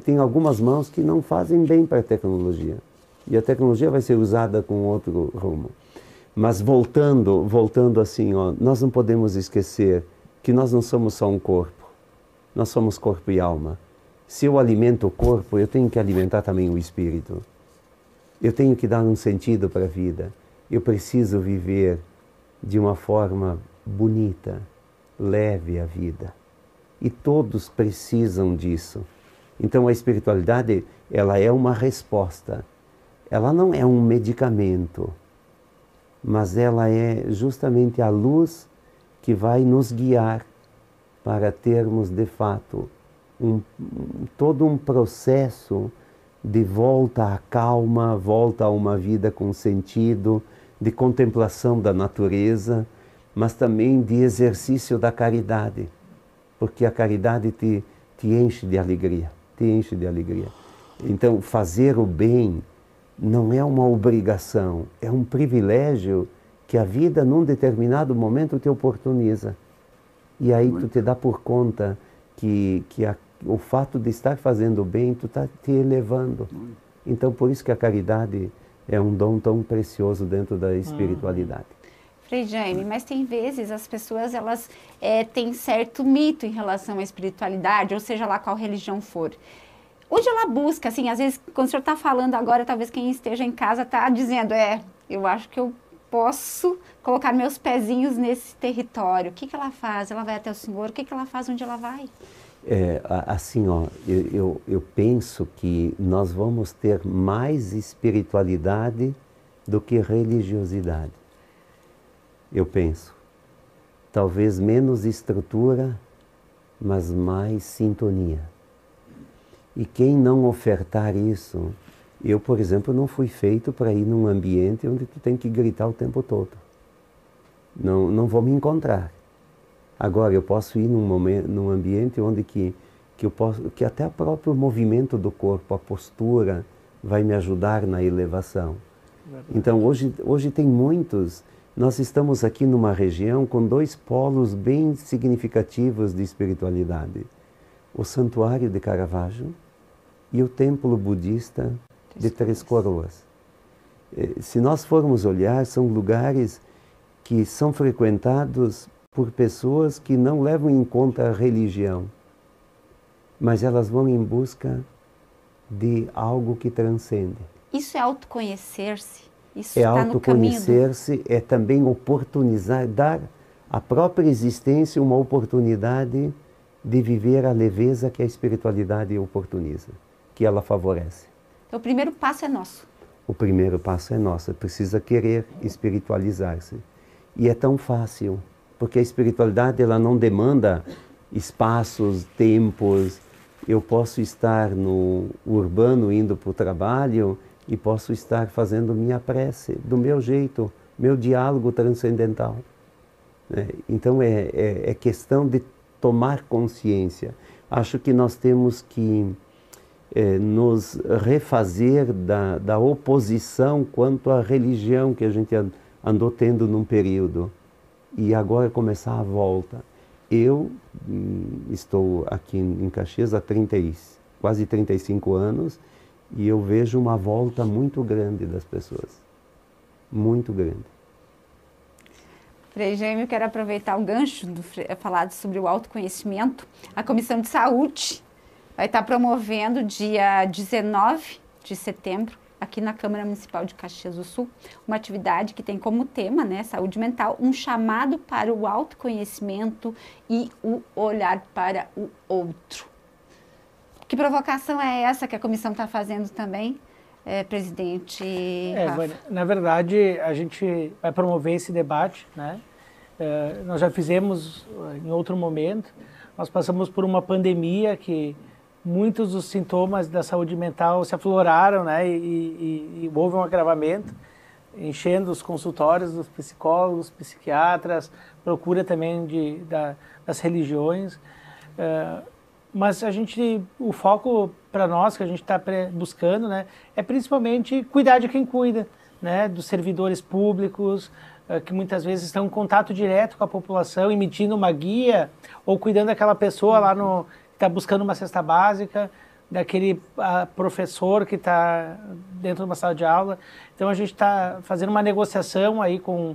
Tem algumas mãos que não fazem bem para a tecnologia. E a tecnologia vai ser usada com outro rumo. Mas voltando assim, nós não podemos esquecer que nós não somos só um corpo. Nós somos corpo e alma. Se eu alimento o corpo, eu tenho que alimentar também o espírito. Eu tenho que dar um sentido para a vida. Eu preciso viver de uma forma bonita, leve a vida. E todos precisam disso. Então a espiritualidade, ela é uma resposta. Ela não é um medicamento, mas ela é justamente a luz que vai nos guiar para termos, de fato, todo um processo de volta à calma, volta a uma vida com sentido, de contemplação da natureza, mas também de exercício da caridade, porque a caridade te enche de alegria, te enche de alegria. Então, fazer o bem não é uma obrigação, é um privilégio que a vida, num determinado momento, te oportuniza. E aí tu te dá por conta que o fato de estar fazendo o bem, tu está te elevando. Então, por isso que a caridade é um dom tão precioso dentro da espiritualidade. Frei Jaime, mas tem vezes as pessoas, elas têm certo mito em relação à espiritualidade, ou seja lá qual religião for. Hoje ela busca, assim, às vezes, quando o senhor está falando agora, talvez quem esteja em casa está dizendo, eu acho que eu posso colocar meus pezinhos nesse território? O que ela faz? Ela vai até o Senhor? O que ela faz onde ela vai? Assim, ó, eu penso que nós vamos ter mais espiritualidade do que religiosidade. Eu penso. Talvez menos estrutura, mas mais sintonia. E quem não ofertar isso... Eu, por exemplo, não fui feito para ir num ambiente onde tu tem que gritar o tempo todo. Não vou me encontrar. Agora, eu posso ir num ambiente onde que até o próprio movimento do corpo, a postura, vai me ajudar na elevação. Então, hoje tem muitos... Nós estamos aqui numa região com 2 polos bem significativos de espiritualidade. O Santuário de Caravaggio e o Templo Budista de Três Coroas. Se nós formos olhar, são lugares que são frequentados por pessoas que não levam em conta a religião, mas elas vão em busca de algo que transcende. Isso é autoconhecer-se? Isso É está no caminho autoconhecer-se, é também oportunizar, dar à própria existência uma oportunidade de viver a leveza que a espiritualidade oportuniza, que ela favorece. Então, o primeiro passo é nosso. O primeiro passo é nosso, precisa querer espiritualizar-se. E é tão fácil, porque a espiritualidade ela não demanda espaços, tempos. Eu posso estar no urbano indo para o trabalho e posso estar fazendo minha prece, do meu jeito, meu diálogo transcendental. Então é questão de tomar consciência. Acho que nós temos que nos refazer da oposição quanto à religião que a gente andou tendo num período e agora começar a volta. Eu estou aqui em Caxias há quase 35 anos e eu vejo uma volta muito grande das pessoas, muito grande. Frei Jaime, eu quero aproveitar o gancho falado sobre o autoconhecimento. A Comissão de Saúde vai estar promovendo dia 19 de setembro, aqui na Câmara Municipal de Caxias do Sul, uma atividade que tem como tema, saúde mental, um chamado para o autoconhecimento e o olhar para o outro. Que provocação é essa que a comissão está fazendo também, presidente Rafa? Na verdade, a gente vai promover esse debate, nós já fizemos em outro momento, nós passamos por uma pandemia que muitos dos sintomas da saúde mental se afloraram, e houve um agravamento, enchendo os consultórios dos psicólogos, psiquiatras, procura também das religiões. Mas o foco para nós, que a gente está buscando, é principalmente cuidar de quem cuida, dos servidores públicos, que muitas vezes estão em contato direto com a população, emitindo uma guia, ou cuidando daquela pessoa lá que está buscando uma cesta básica, daquele professor que está dentro de uma sala de aula. Então a gente está fazendo uma negociação aí com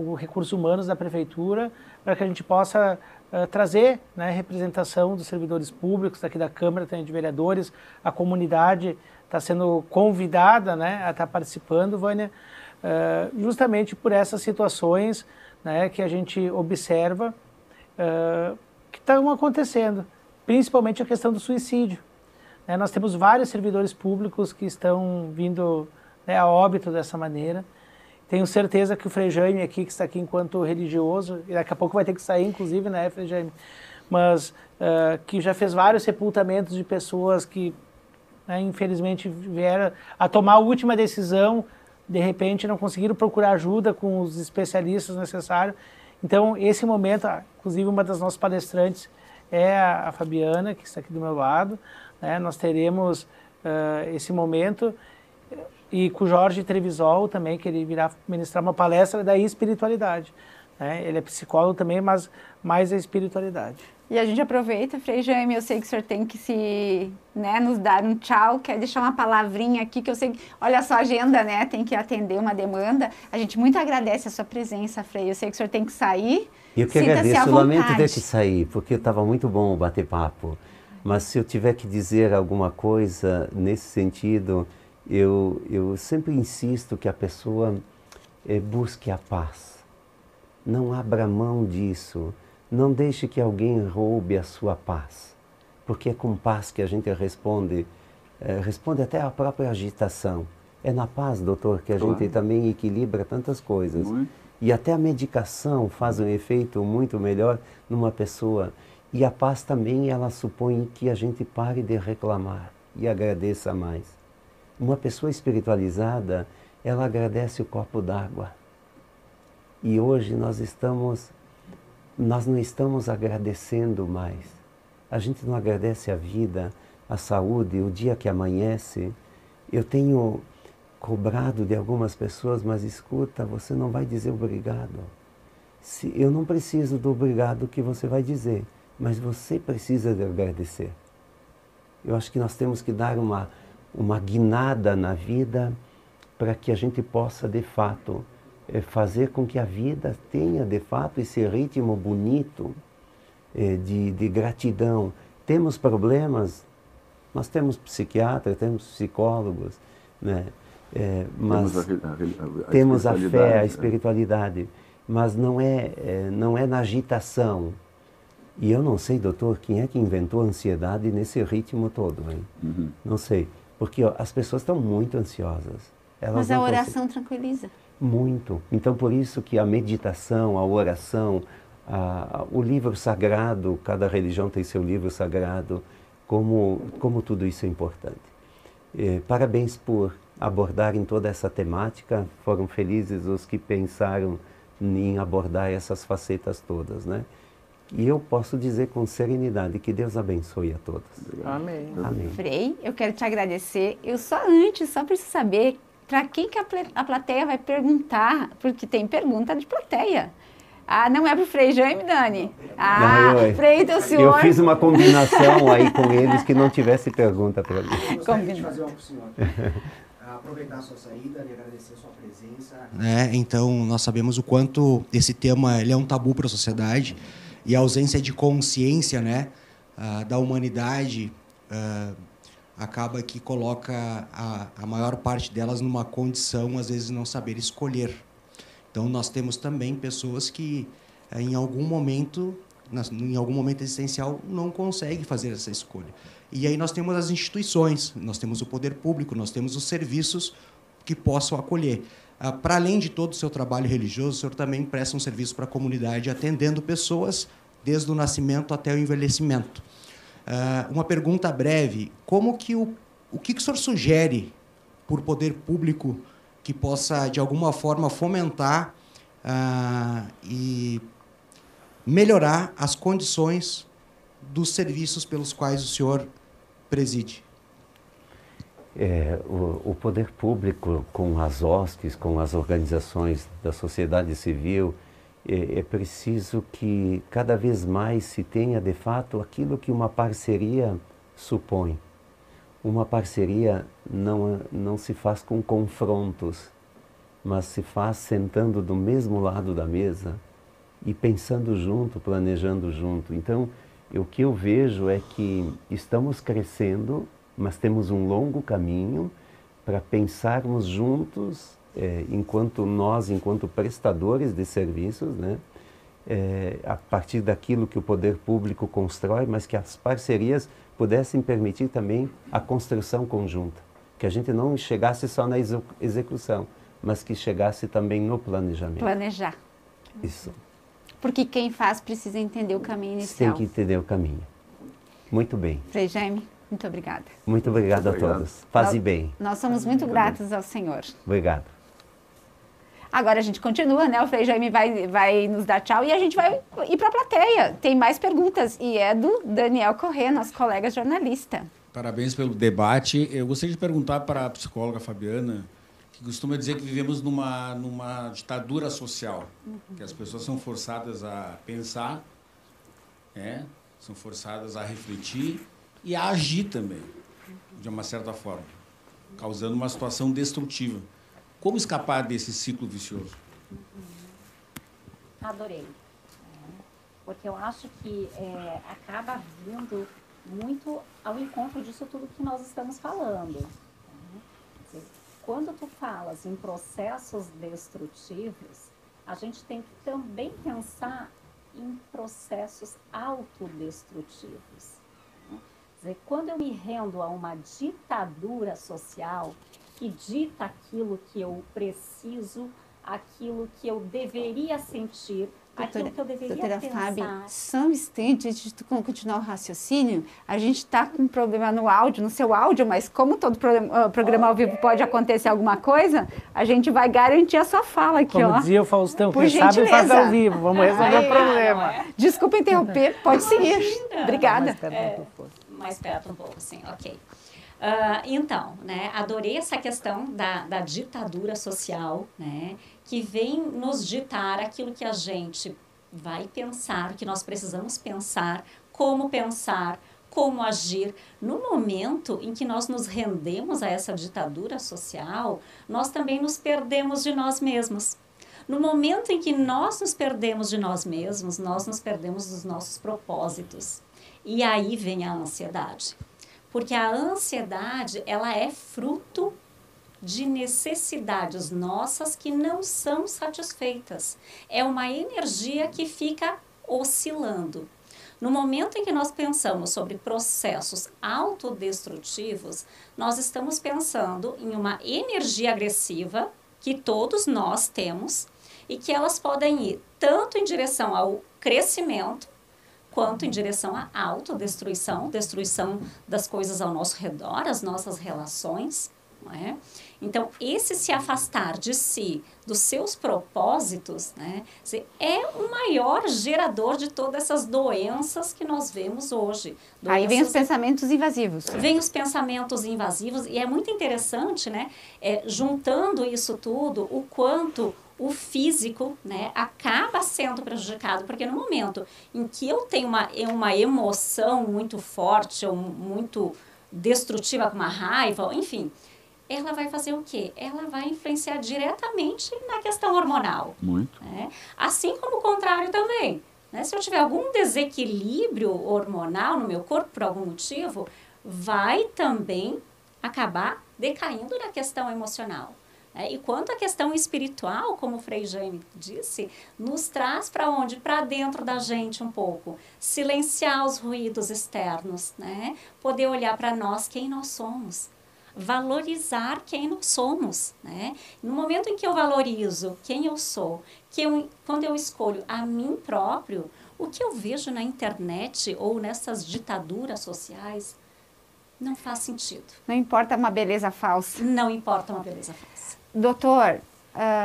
os recursos humanos da prefeitura para que a gente possa trazer representação dos servidores públicos, daqui da Câmara também de Vereadores, a comunidade está sendo convidada a estar participando, Vânia, justamente por essas situações que a gente observa que estão acontecendo, principalmente a questão do suicídio. Nós temos vários servidores públicos que estão vindo a óbito dessa maneira. Tenho certeza que o Frei Jaime aqui, que está aqui enquanto religioso, e daqui a pouco vai ter que sair, inclusive, Frei Jaime, mas que já fez vários sepultamentos de pessoas que, infelizmente, vieram a tomar a última decisão, de repente não conseguiram procurar ajuda com os especialistas necessários. Então, esse momento, inclusive uma das nossas palestrantes é a Fabiana, que está aqui do meu lado, nós teremos esse momento, e com o Jorge Trevisol também, que ele virá ministrar uma palestra da espiritualidade. Ele é psicólogo também, mas mais a espiritualidade. E a gente aproveita, Frei Jaime, eu sei que o senhor tem que nos dar um tchau, quer deixar uma palavrinha aqui, que eu sei que, olha só a agenda, tem que atender uma demanda. A gente muito agradece a sua presença, Frei, eu sei que o senhor tem que sair. Eu que agradeço, eu lamento ter que sair, porque estava muito bom o bater-papo, mas se eu tiver que dizer alguma coisa nesse sentido, eu sempre insisto que a pessoa busque a paz. Não abra mão disso. Não deixe que alguém roube a sua paz. Porque é com paz que a gente responde até a própria agitação. É na paz, doutor, que a gente também equilibra tantas coisas. E até a medicação faz um efeito muito melhor numa pessoa. E a paz também, ela supõe que a gente pare de reclamar e agradeça mais. Uma pessoa espiritualizada, ela agradece o copo d'água. E hoje nós não estamos agradecendo mais. A gente não agradece a vida, a saúde, o dia que amanhece. Eu tenho cobrado de algumas pessoas, mas escuta, você não vai dizer obrigado. Eu não preciso do obrigado que você vai dizer, mas você precisa de agradecer. Eu acho que nós temos que dar uma guinada na vida para que a gente possa, de fato, fazer com que a vida tenha, de fato, esse ritmo bonito de gratidão. Temos problemas, nós temos psiquiatras, temos psicólogos, né? Mas temos a fé, a espiritualidade, mas não é na agitação. E eu não sei, doutor, quem é que inventou a ansiedade nesse ritmo todo, hein? Não sei, porque as pessoas estão muito ansiosas. Mas a oração tranquiliza. Muito. Então, por isso que a meditação, a oração, o livro sagrado, cada religião tem seu livro sagrado, como tudo isso é importante. Parabéns por abordarem toda essa temática, foram felizes os que pensaram em abordar essas facetas todas, né? E eu posso dizer com serenidade que Deus abençoe a todos. Amém. Amém. Frei, eu quero te agradecer. Eu só preciso saber para quem que a plateia vai perguntar, porque tem pergunta de plateia. Não é para o Frei Jaime, Dani? Frei do senhor. Eu fiz uma combinação aí com eles que não tivesse pergunta para mim. Gostaria de fazer uma para o senhor. Aproveitar a sua saída e agradecer a sua presença. Então, nós sabemos o quanto esse tema ele é um tabu para a sociedade e a ausência de consciência, né, da humanidade acaba que coloca a maior parte delas numa condição, às vezes, de não saber escolher. Então, nós temos também pessoas que, em algum momento existencial, não conseguem fazer essa escolha. E aí nós temos as instituições, nós temos o poder público, nós temos os serviços que possam acolher. Para além de todo o seu trabalho religioso, o senhor também presta um serviço para a comunidade, atendendo pessoas desde o nascimento até o envelhecimento. Uma pergunta breve: o que o senhor sugere por poder público que possa, de alguma forma, fomentar e melhorar as condições dos serviços pelos quais o senhor preside? O poder público, com as hostes, com as organizações da sociedade civil, é preciso que cada vez mais se tenha, de fato, aquilo que uma parceria supõe. Uma parceria não se faz com confrontos, mas se faz sentando do mesmo lado da mesa e pensando junto, planejando junto. Então, o que eu vejo é que estamos crescendo, mas temos um longo caminho para pensarmos juntos, enquanto prestadores de serviços, né? A partir daquilo que o poder público constrói, mas que as parcerias pudessem permitir também a construção conjunta. Que a gente não chegasse só na execução, mas que chegasse também no planejamento. Planejar. Isso. Porque quem faz precisa entender o caminho inicial. Tem que entender o caminho. Muito bem. Frei Jaime, muito obrigada. Muito obrigado a todos. Paz e bem. Nós somos muito gratos ao Senhor. Obrigado. Agora a gente continua, né? O Frei Jaime vai nos dar tchau e a gente vai ir para a plateia. Tem mais perguntas e é do Daniel Corrêa, nosso colega jornalista. Parabéns pelo debate. Eu gostaria de perguntar para a psicóloga Fabiana, que costuma dizer que vivemos numa ditadura social, que as pessoas são forçadas a pensar, são forçadas a refletir e a agir também, de uma certa forma, causando uma situação destrutiva. Como escapar desse ciclo vicioso? Adorei. Porque eu acho que acaba vindo muito ao encontro disso tudo que nós estamos falando. quando tu falas em processos destrutivos, a gente tem que também pensar em processos autodestrutivos. Né? Quer dizer, quando eu me rendo a uma ditadura social que dita aquilo que eu preciso, aquilo que eu deveria sentir, aquilo que eu deveria doutora pensar. Fábio, só um instante, antes de tu continuar o raciocínio, a gente está com um problema no áudio, no seu áudio, mas como todo programa ao vivo pode acontecer alguma coisa, a gente vai garantir a sua fala aqui, Como ó. dizia o Faustão, Por quem sabe gentileza. faz ao vivo, vamos resolver o problema. Desculpa interromper, pode seguir. Obrigada. Mais perto um pouco, sim, ok. Então, né, adorei essa questão da ditadura social, né, que vem nos ditar aquilo que a gente vai pensar, que nós precisamos pensar, como agir. No momento em que nós nos rendemos a essa ditadura social, nós também nos perdemos de nós mesmos. No momento em que nós nos perdemos de nós mesmos, nós nos perdemos dos nossos propósitos. E aí vem a ansiedade. Porque a ansiedade, ela é fruto de necessidades nossas que não são satisfeitas. É uma energia que fica oscilando. No momento em que nós pensamos sobre processos autodestrutivos, nós estamos pensando em uma energia agressiva que todos nós temos e que elas podem ir tanto em direção ao crescimento, quanto em direção à autodestruição, destruição das coisas ao nosso redor, as nossas relações, não é? Então, esse se afastar de si, dos seus propósitos, né, é o maior gerador de todas essas doenças que nós vemos hoje. Aí vem os pensamentos invasivos. Vem os pensamentos invasivos e é muito interessante, né, juntando isso tudo, o quanto o físico, né, acaba sendo prejudicado, porque no momento em que eu tenho uma emoção muito forte ou muito destrutiva, como a raiva, enfim, ela vai fazer o quê? Ela vai influenciar diretamente na questão hormonal. Muito. Né? Assim como o contrário também. Né? Se eu tiver algum desequilíbrio hormonal no meu corpo, por algum motivo, vai também acabar decaindo na questão emocional. E quanto à questão espiritual, como o Frei Jaime disse, nos traz para onde? Para dentro da gente um pouco. Silenciar os ruídos externos, né? Poder olhar para nós, quem nós somos. Valorizar quem nós somos, né? No momento em que eu valorizo quem eu sou, quando eu escolho a mim próprio, o que eu vejo na internet ou nessas ditaduras sociais não faz sentido. Não importa uma beleza falsa. Não importa uma beleza falsa. Doutor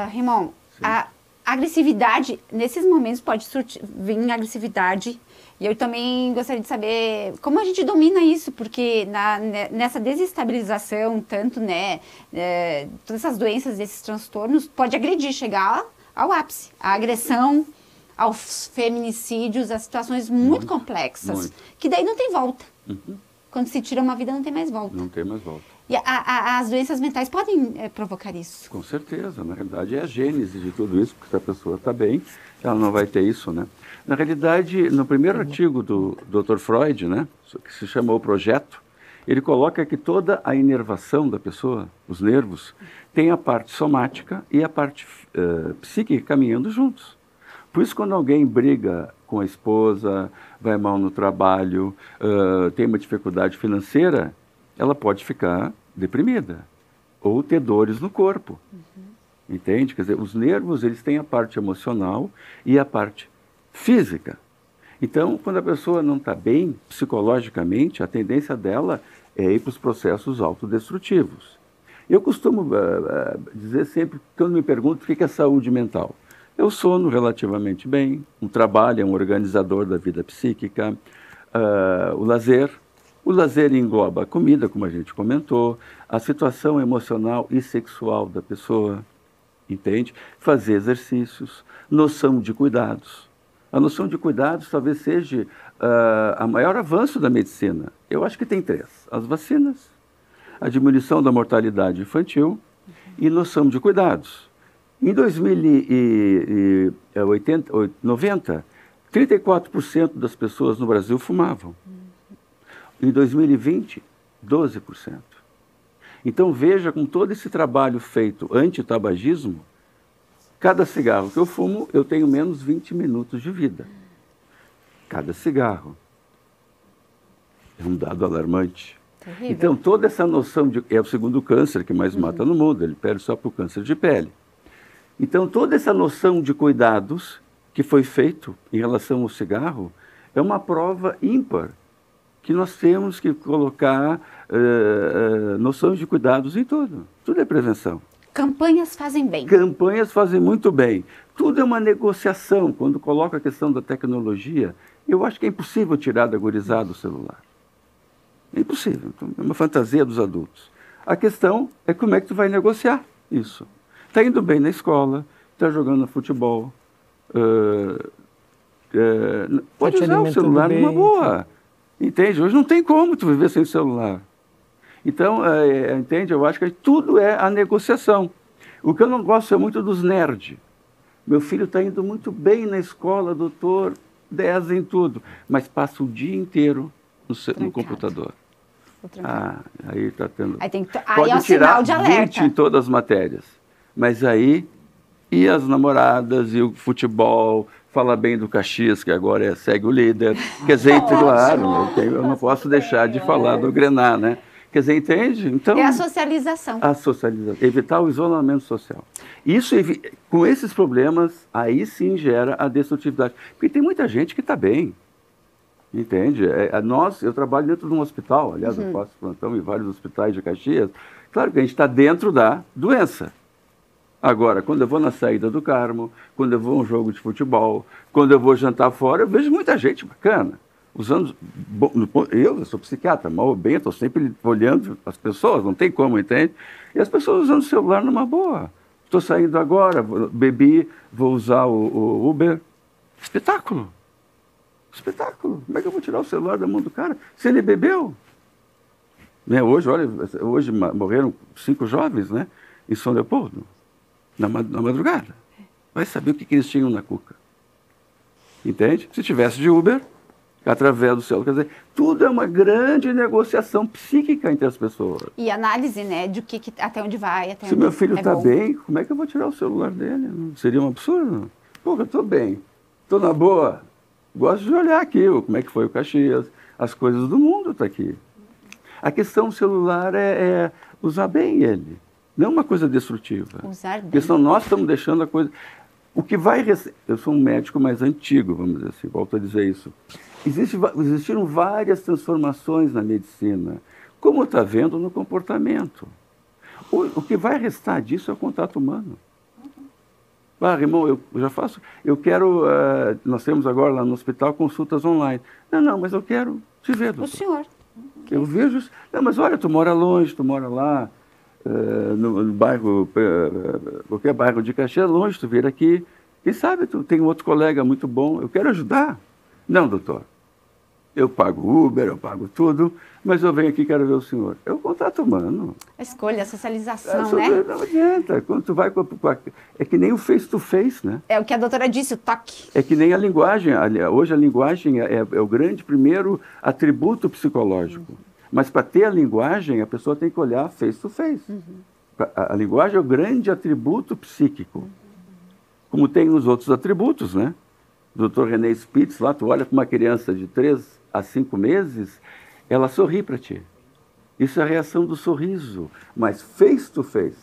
Rimon, a agressividade, nesses momentos pode vir agressividade. E eu também gostaria de saber como a gente domina isso, porque nessa desestabilização, tanto, né, todas essas doenças, esses transtornos, pode agredir, chegar ao ápice. A agressão, aos feminicídios, a situações muito complexas, que daí não tem volta. Uhum. Quando se tira uma vida, não tem mais volta. Não tem mais volta. E as doenças mentais podem provocar isso? Com certeza. Na realidade, é a gênese de tudo isso, porque se a pessoa está bem, ela não vai ter isso, né? Na realidade, no primeiro artigo do Dr. Freud, né, que se chama O Projeto, ele coloca que toda a inervação da pessoa, os nervos, tem a parte somática e a parte psíquica caminhando juntos. Por isso, quando alguém briga com a esposa, vai mal no trabalho, tem uma dificuldade financeira, ela pode ficar deprimida ou ter dores no corpo. Entende? Quer dizer, os nervos, eles têm a parte emocional e a parte física. Então, quando a pessoa não está bem psicologicamente, a tendência dela é ir para os processos autodestrutivos. Eu costumo dizer sempre, quando me perguntam o que é saúde mental, eu sono relativamente bem, um trabalho é um organizador da vida psíquica, o lazer engloba a comida, como a gente comentou, a situação emocional e sexual da pessoa, entende? Fazer exercícios, noção de cuidados. A noção de cuidados talvez seja a maior avanço da medicina. Eu acho que tem 3. As vacinas, a diminuição da mortalidade infantil e noção de cuidados. Em 1990, 34% das pessoas no Brasil fumavam. Em 2020, 12%. Então veja com todo esse trabalho feito anti-tabagismo, cada cigarro que eu fumo, eu tenho menos 20 minutos de vida. Cada cigarro. É um dado alarmante. Terrível. Então toda essa noção de... É o segundo câncer que mais mata no mundo, ele perde só para o câncer de pele. Então toda essa noção de cuidados que foi feito em relação ao cigarro é uma prova ímpar que nós temos que colocar noções de cuidados em tudo. Tudo é prevenção. Campanhas fazem bem. Campanhas fazem muito bem. Tudo é uma negociação. Quando coloca a questão da tecnologia, eu acho que é impossível tirar da gurizada o celular. É impossível. Então, é uma fantasia dos adultos. A questão é como é que tu vai negociar isso. Está indo bem na escola, está jogando futebol, pode usar o celular numa boa. Entende? Hoje não tem como tu viver sem celular. Então, entende? Eu acho que tudo é a negociação. O que eu não gosto é muito dos nerds. Meu filho está indo muito bem na escola, doutor, 10 em tudo, mas passa o dia inteiro no computador. Aí está tendo... Aí pode é um tirar sinal de alerta. 20 em todas as matérias. Mas aí, e as namoradas, e o futebol... Fala bem do Caxias, que agora segue o líder. Quer dizer, claro, eu não posso deixar de falar do Grená, né? Quer dizer, entende? Então, é a socialização. A socialização. Evitar o isolamento social. Isso, com esses problemas, aí sim gera a destrutividade. Porque tem muita gente que está bem. Entende? Eu trabalho dentro de um hospital, aliás, eu faço plantão em vários hospitais de Caxias. Claro que a gente está dentro da doença. Agora, quando eu vou na saída do Carmo, quando eu vou a um jogo de futebol, quando eu vou jantar fora, eu vejo muita gente bacana. Eu sou psiquiatra, mal ou bem, estou sempre olhando as pessoas, não tem como, entende? E as pessoas usando o celular numa boa. Estou saindo agora, bebi, vou usar o Uber. Espetáculo. Espetáculo. Como é que eu vou tirar o celular da mão do cara? Se ele bebeu. Né? Hoje morreram 5 jovens, né? Em São Leopoldo. Na madrugada. Vai saber o que eles tinham na cuca. Entende? Se tivesse de Uber, através do celular. Quer dizer, tudo é uma grande negociação psíquica entre as pessoas. E análise, né, de até onde vai, até Se onde meu filho está bom. bem, como é que eu vou tirar o celular dele? Não seria um absurdo? Pô, eu estou bem. Estou na boa. Gosto de olhar aqui, como é que foi o Caxias. As coisas do mundo estão aqui. A questão do celular é usar bem ele. Não uma coisa destrutiva. Usar bem. Porque senão nós estamos deixando a coisa... O que vai... Eu sou um médico mais antigo, vamos dizer assim, volto a dizer isso. Existiram várias transformações na medicina, como está vendo no comportamento. O que vai restar disso é o contato humano. Irmão, eu já faço... Eu quero... nós temos agora lá no hospital consultas online. Não, mas eu quero te ver, doutor. O senhor. Eu vejo... Não, mas olha, tu mora longe, tu mora lá... no bairro, qualquer bairro de Caxias, longe, tu vir aqui, quem sabe tu tem um outro colega muito bom, eu quero ajudar. Não, doutor, eu pago Uber, eu pago tudo, mas eu venho aqui e quero ver o senhor. É o contato humano. A escolha, a socialização, né? Não adianta, quando tu vai é que nem o face-to-face, né? É o que a doutora disse, o toque. É que nem a linguagem, hoje a linguagem é o grande primeiro atributo psicológico. Mas para ter a linguagem, a pessoa tem que olhar face to face. A linguagem é o grande atributo psíquico. Como tem os outros atributos, né? O Dr. René Spitz, lá, tu olha para uma criança de 3 a 5 meses, ela sorri para ti. Isso é a reação do sorriso. Mas face to face,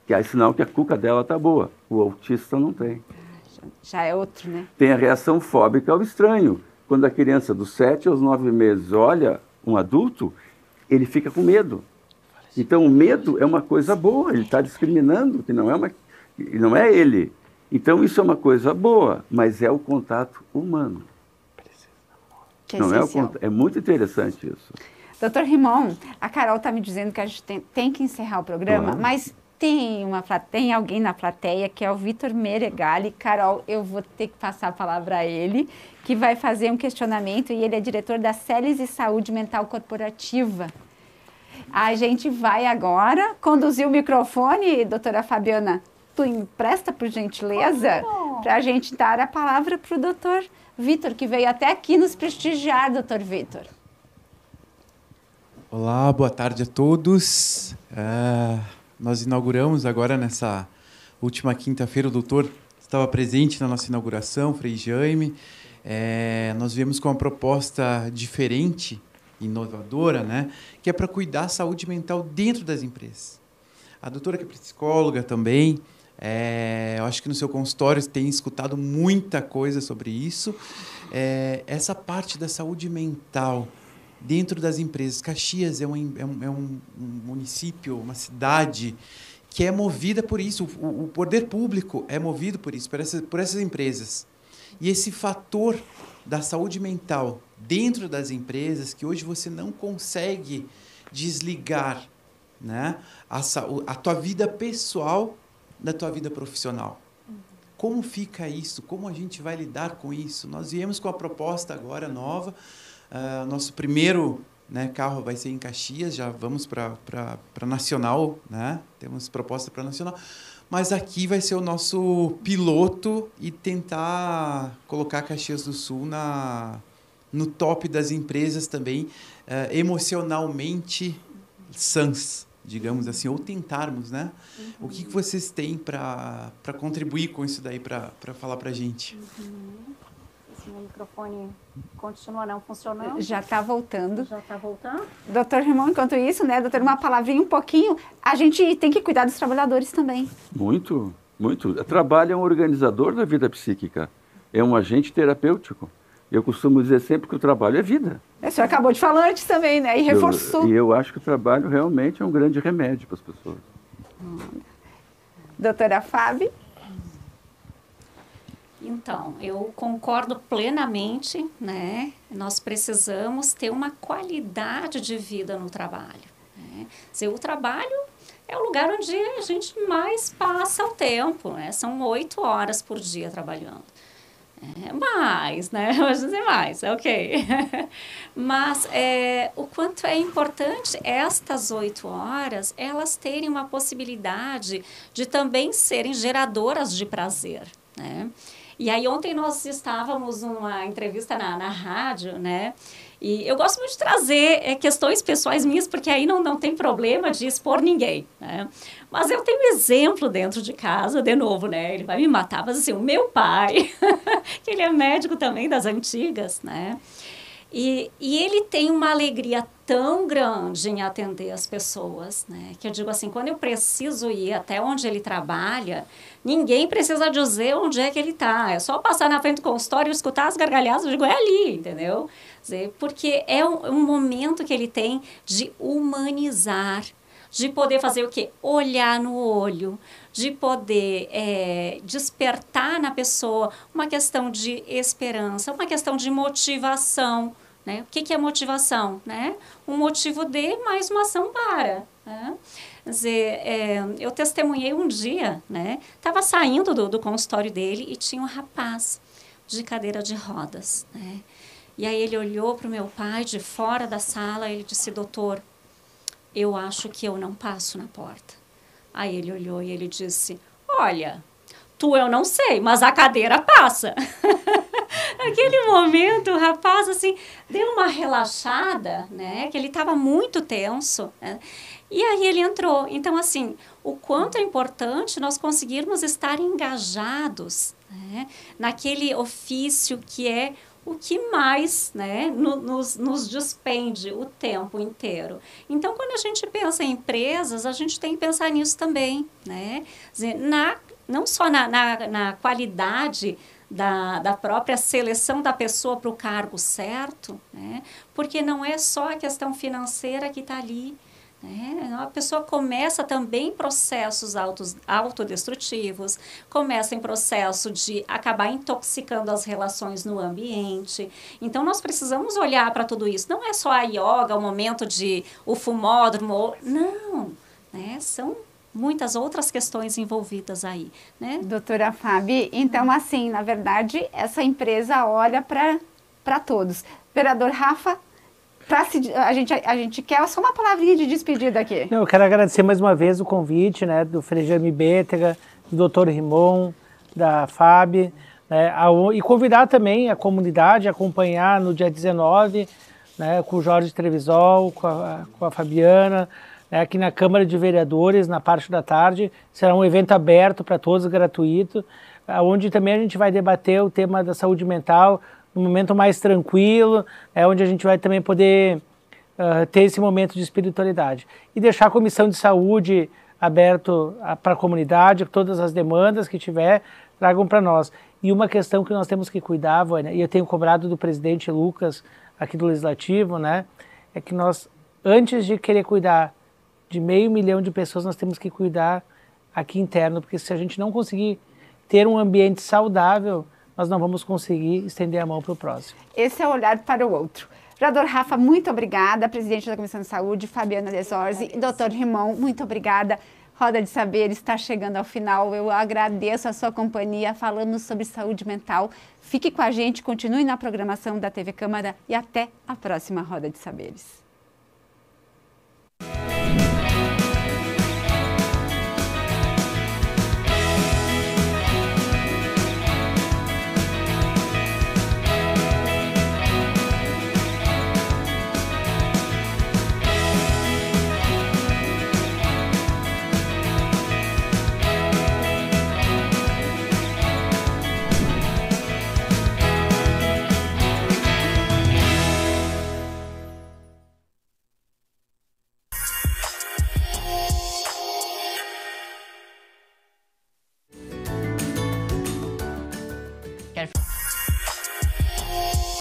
que é sinal que a cuca dela está boa. O autista não tem. Já é outro, né? Tem a reação fóbica ao estranho. Quando a criança dos 7 aos 9 meses olha um adulto, ele fica com medo. Então, o medo é uma coisa boa, ele está discriminando, que não é ele. Então, isso é uma coisa boa, mas é o contato humano. Que não é muito interessante isso. Doutor Rimon, a Carol está me dizendo que a gente tem que encerrar o programa, Claro. mas tem alguém na plateia que é o Vitor Meregali. Carol, eu vou ter que passar a palavra a ele, que vai fazer um questionamento, e ele é diretor da Celis e Saúde Mental Corporativa. A gente vai agora conduzir o microfone, doutora Fabiana. Tu empresta, por gentileza, para a gente dar a palavra para o doutor Vitor, que veio até aqui nos prestigiar, doutor Vitor. Olá, boa tarde a todos. Nós inauguramos agora nessa última quinta-feira, o doutor estava presente na nossa inauguração, Frei Jaime. Nós viemos com uma proposta diferente, inovadora, né, que é para cuidar da saúde mental dentro das empresas. A doutora, que é psicóloga também, eu acho que no seu consultório tem escutado muita coisa sobre isso. Essa parte da saúde mental dentro das empresas. Caxias é um município, uma cidade que é movida por isso. O poder público é movido por isso, por essas empresas. E esse fator da saúde mental dentro das empresas, que hoje você não consegue desligar, né, a tua vida pessoal da tua vida profissional. Como fica isso? Como a gente vai lidar com isso? Nós viemos com a proposta agora nova. Nosso primeiro, né, carro vai ser em Caxias, já vamos para Nacional, né? Temos proposta para Nacional. Mas aqui vai ser o nosso piloto e tentar colocar Caxias do Sul no top das empresas também, emocionalmente sãs, digamos assim, ou tentarmos, né? O que vocês têm para contribuir com isso daí, para falar para a gente? O microfone continua não funcionando? Já está voltando. Já está voltando? Doutor Rimon, enquanto isso, né, doutor, uma palavrinha um pouquinho, a gente tem que cuidar dos trabalhadores também. Muito, muito. O trabalho é um organizador da vida psíquica, é um agente terapêutico. Eu costumo dizer sempre que o trabalho é vida. O senhor acabou de falar antes também, né, e reforçou. E eu acho que o trabalho realmente é um grande remédio para as pessoas. Doutora Fábio? Então, eu concordo plenamente, né? Nós precisamos ter uma qualidade de vida no trabalho. Né? O trabalho é o lugar onde a gente mais passa o tempo, né? São 8 horas por dia trabalhando. Mais, né? Vamos dizer mais, ok. Mas o quanto é importante estas 8 horas, elas terem uma possibilidade de também serem geradoras de prazer, né? E aí ontem nós estávamos numa entrevista na rádio, né? E eu gosto muito de trazer questões pessoais minhas, porque aí não tem problema de expor ninguém, né? Mas eu tenho um exemplo dentro de casa, de novo, né? Ele vai me matar, mas assim, o meu pai, que ele é médico também das antigas, né? E ele tem uma alegria tão grande em atender as pessoas, né? Que eu digo assim, quando eu preciso ir até onde ele trabalha, ninguém precisa dizer onde é que ele está. É só passar na frente do consultório e escutar as gargalhadas, eu digo, é ali, entendeu? Porque é um momento que ele tem de humanizar, de poder fazer o quê? Olhar no olho, de poder despertar na pessoa uma questão de esperança, uma questão de motivação, né? O que é motivação? Né? Um motivo de mais uma ação para. Né? Quer dizer, eu testemunhei um dia, né? Estava saindo do consultório dele e tinha um rapaz de cadeira de rodas. Né? E aí ele olhou para o meu pai de fora da sala e ele disse, doutor, eu acho que eu não passo na porta. Aí ele olhou e ele disse, olha, eu não sei, mas a cadeira passa. Naquele momento, o rapaz, assim, deu uma relaxada, né? Que ele estava muito tenso, né? E aí ele entrou. Então, assim, o quanto é importante nós conseguirmos estar engajados, né? Naquele ofício que é o que mais, né, nos despende o tempo inteiro. Então, quando a gente pensa em empresas, a gente tem que pensar nisso também, né? Quer dizer, não só na qualidade da própria seleção da pessoa para o cargo certo, né? Porque não é só a questão financeira que está ali. A pessoa começa também processos autodestrutivos, começa em processo de acabar intoxicando as relações no ambiente. Então, nós precisamos olhar para tudo isso. Não é só a yoga, o momento o fumódromo. Não, né? São muitas outras questões envolvidas aí. Né? Doutora Fábio, então, assim, na verdade, essa empresa olha para todos. Vereador Rafa, a gente quer só uma palavrinha de despedida aqui. Eu quero agradecer mais uma vez o convite, né, do Frei Jaime Bétega, do doutor Rimon, da FAB, né, e convidar também a comunidade a acompanhar no dia 19 né, com o Jorge Trevisol, com a Fabiana, né, aqui na Câmara de Vereadores, na parte da tarde. Será um evento aberto para todos, gratuito, onde também a gente vai debater o tema da saúde mental num momento mais tranquilo, onde a gente vai também poder ter esse momento de espiritualidade. E deixar a Comissão de Saúde aberto para a comunidade, todas as demandas que tiver, tragam para nós. E uma questão que nós temos que cuidar, Vânia, e eu tenho cobrado do presidente Lucas, aqui do Legislativo, né, é que nós, antes de querer cuidar de 500 mil de pessoas, nós temos que cuidar aqui interno, porque se a gente não conseguir ter um ambiente saudável, nós não vamos conseguir estender a mão para o próximo. Esse é o olhar para o outro. Vereador Rafa, muito obrigada. Presidente da Comissão de Saúde, Fabiana Desorzi. E doutor Rimon, muito obrigada. Roda de Saber está chegando ao final. Eu agradeço a sua companhia. Falamos sobre saúde mental. Fique com a gente, continue na programação da TV Câmara e até a próxima Roda de Saberes.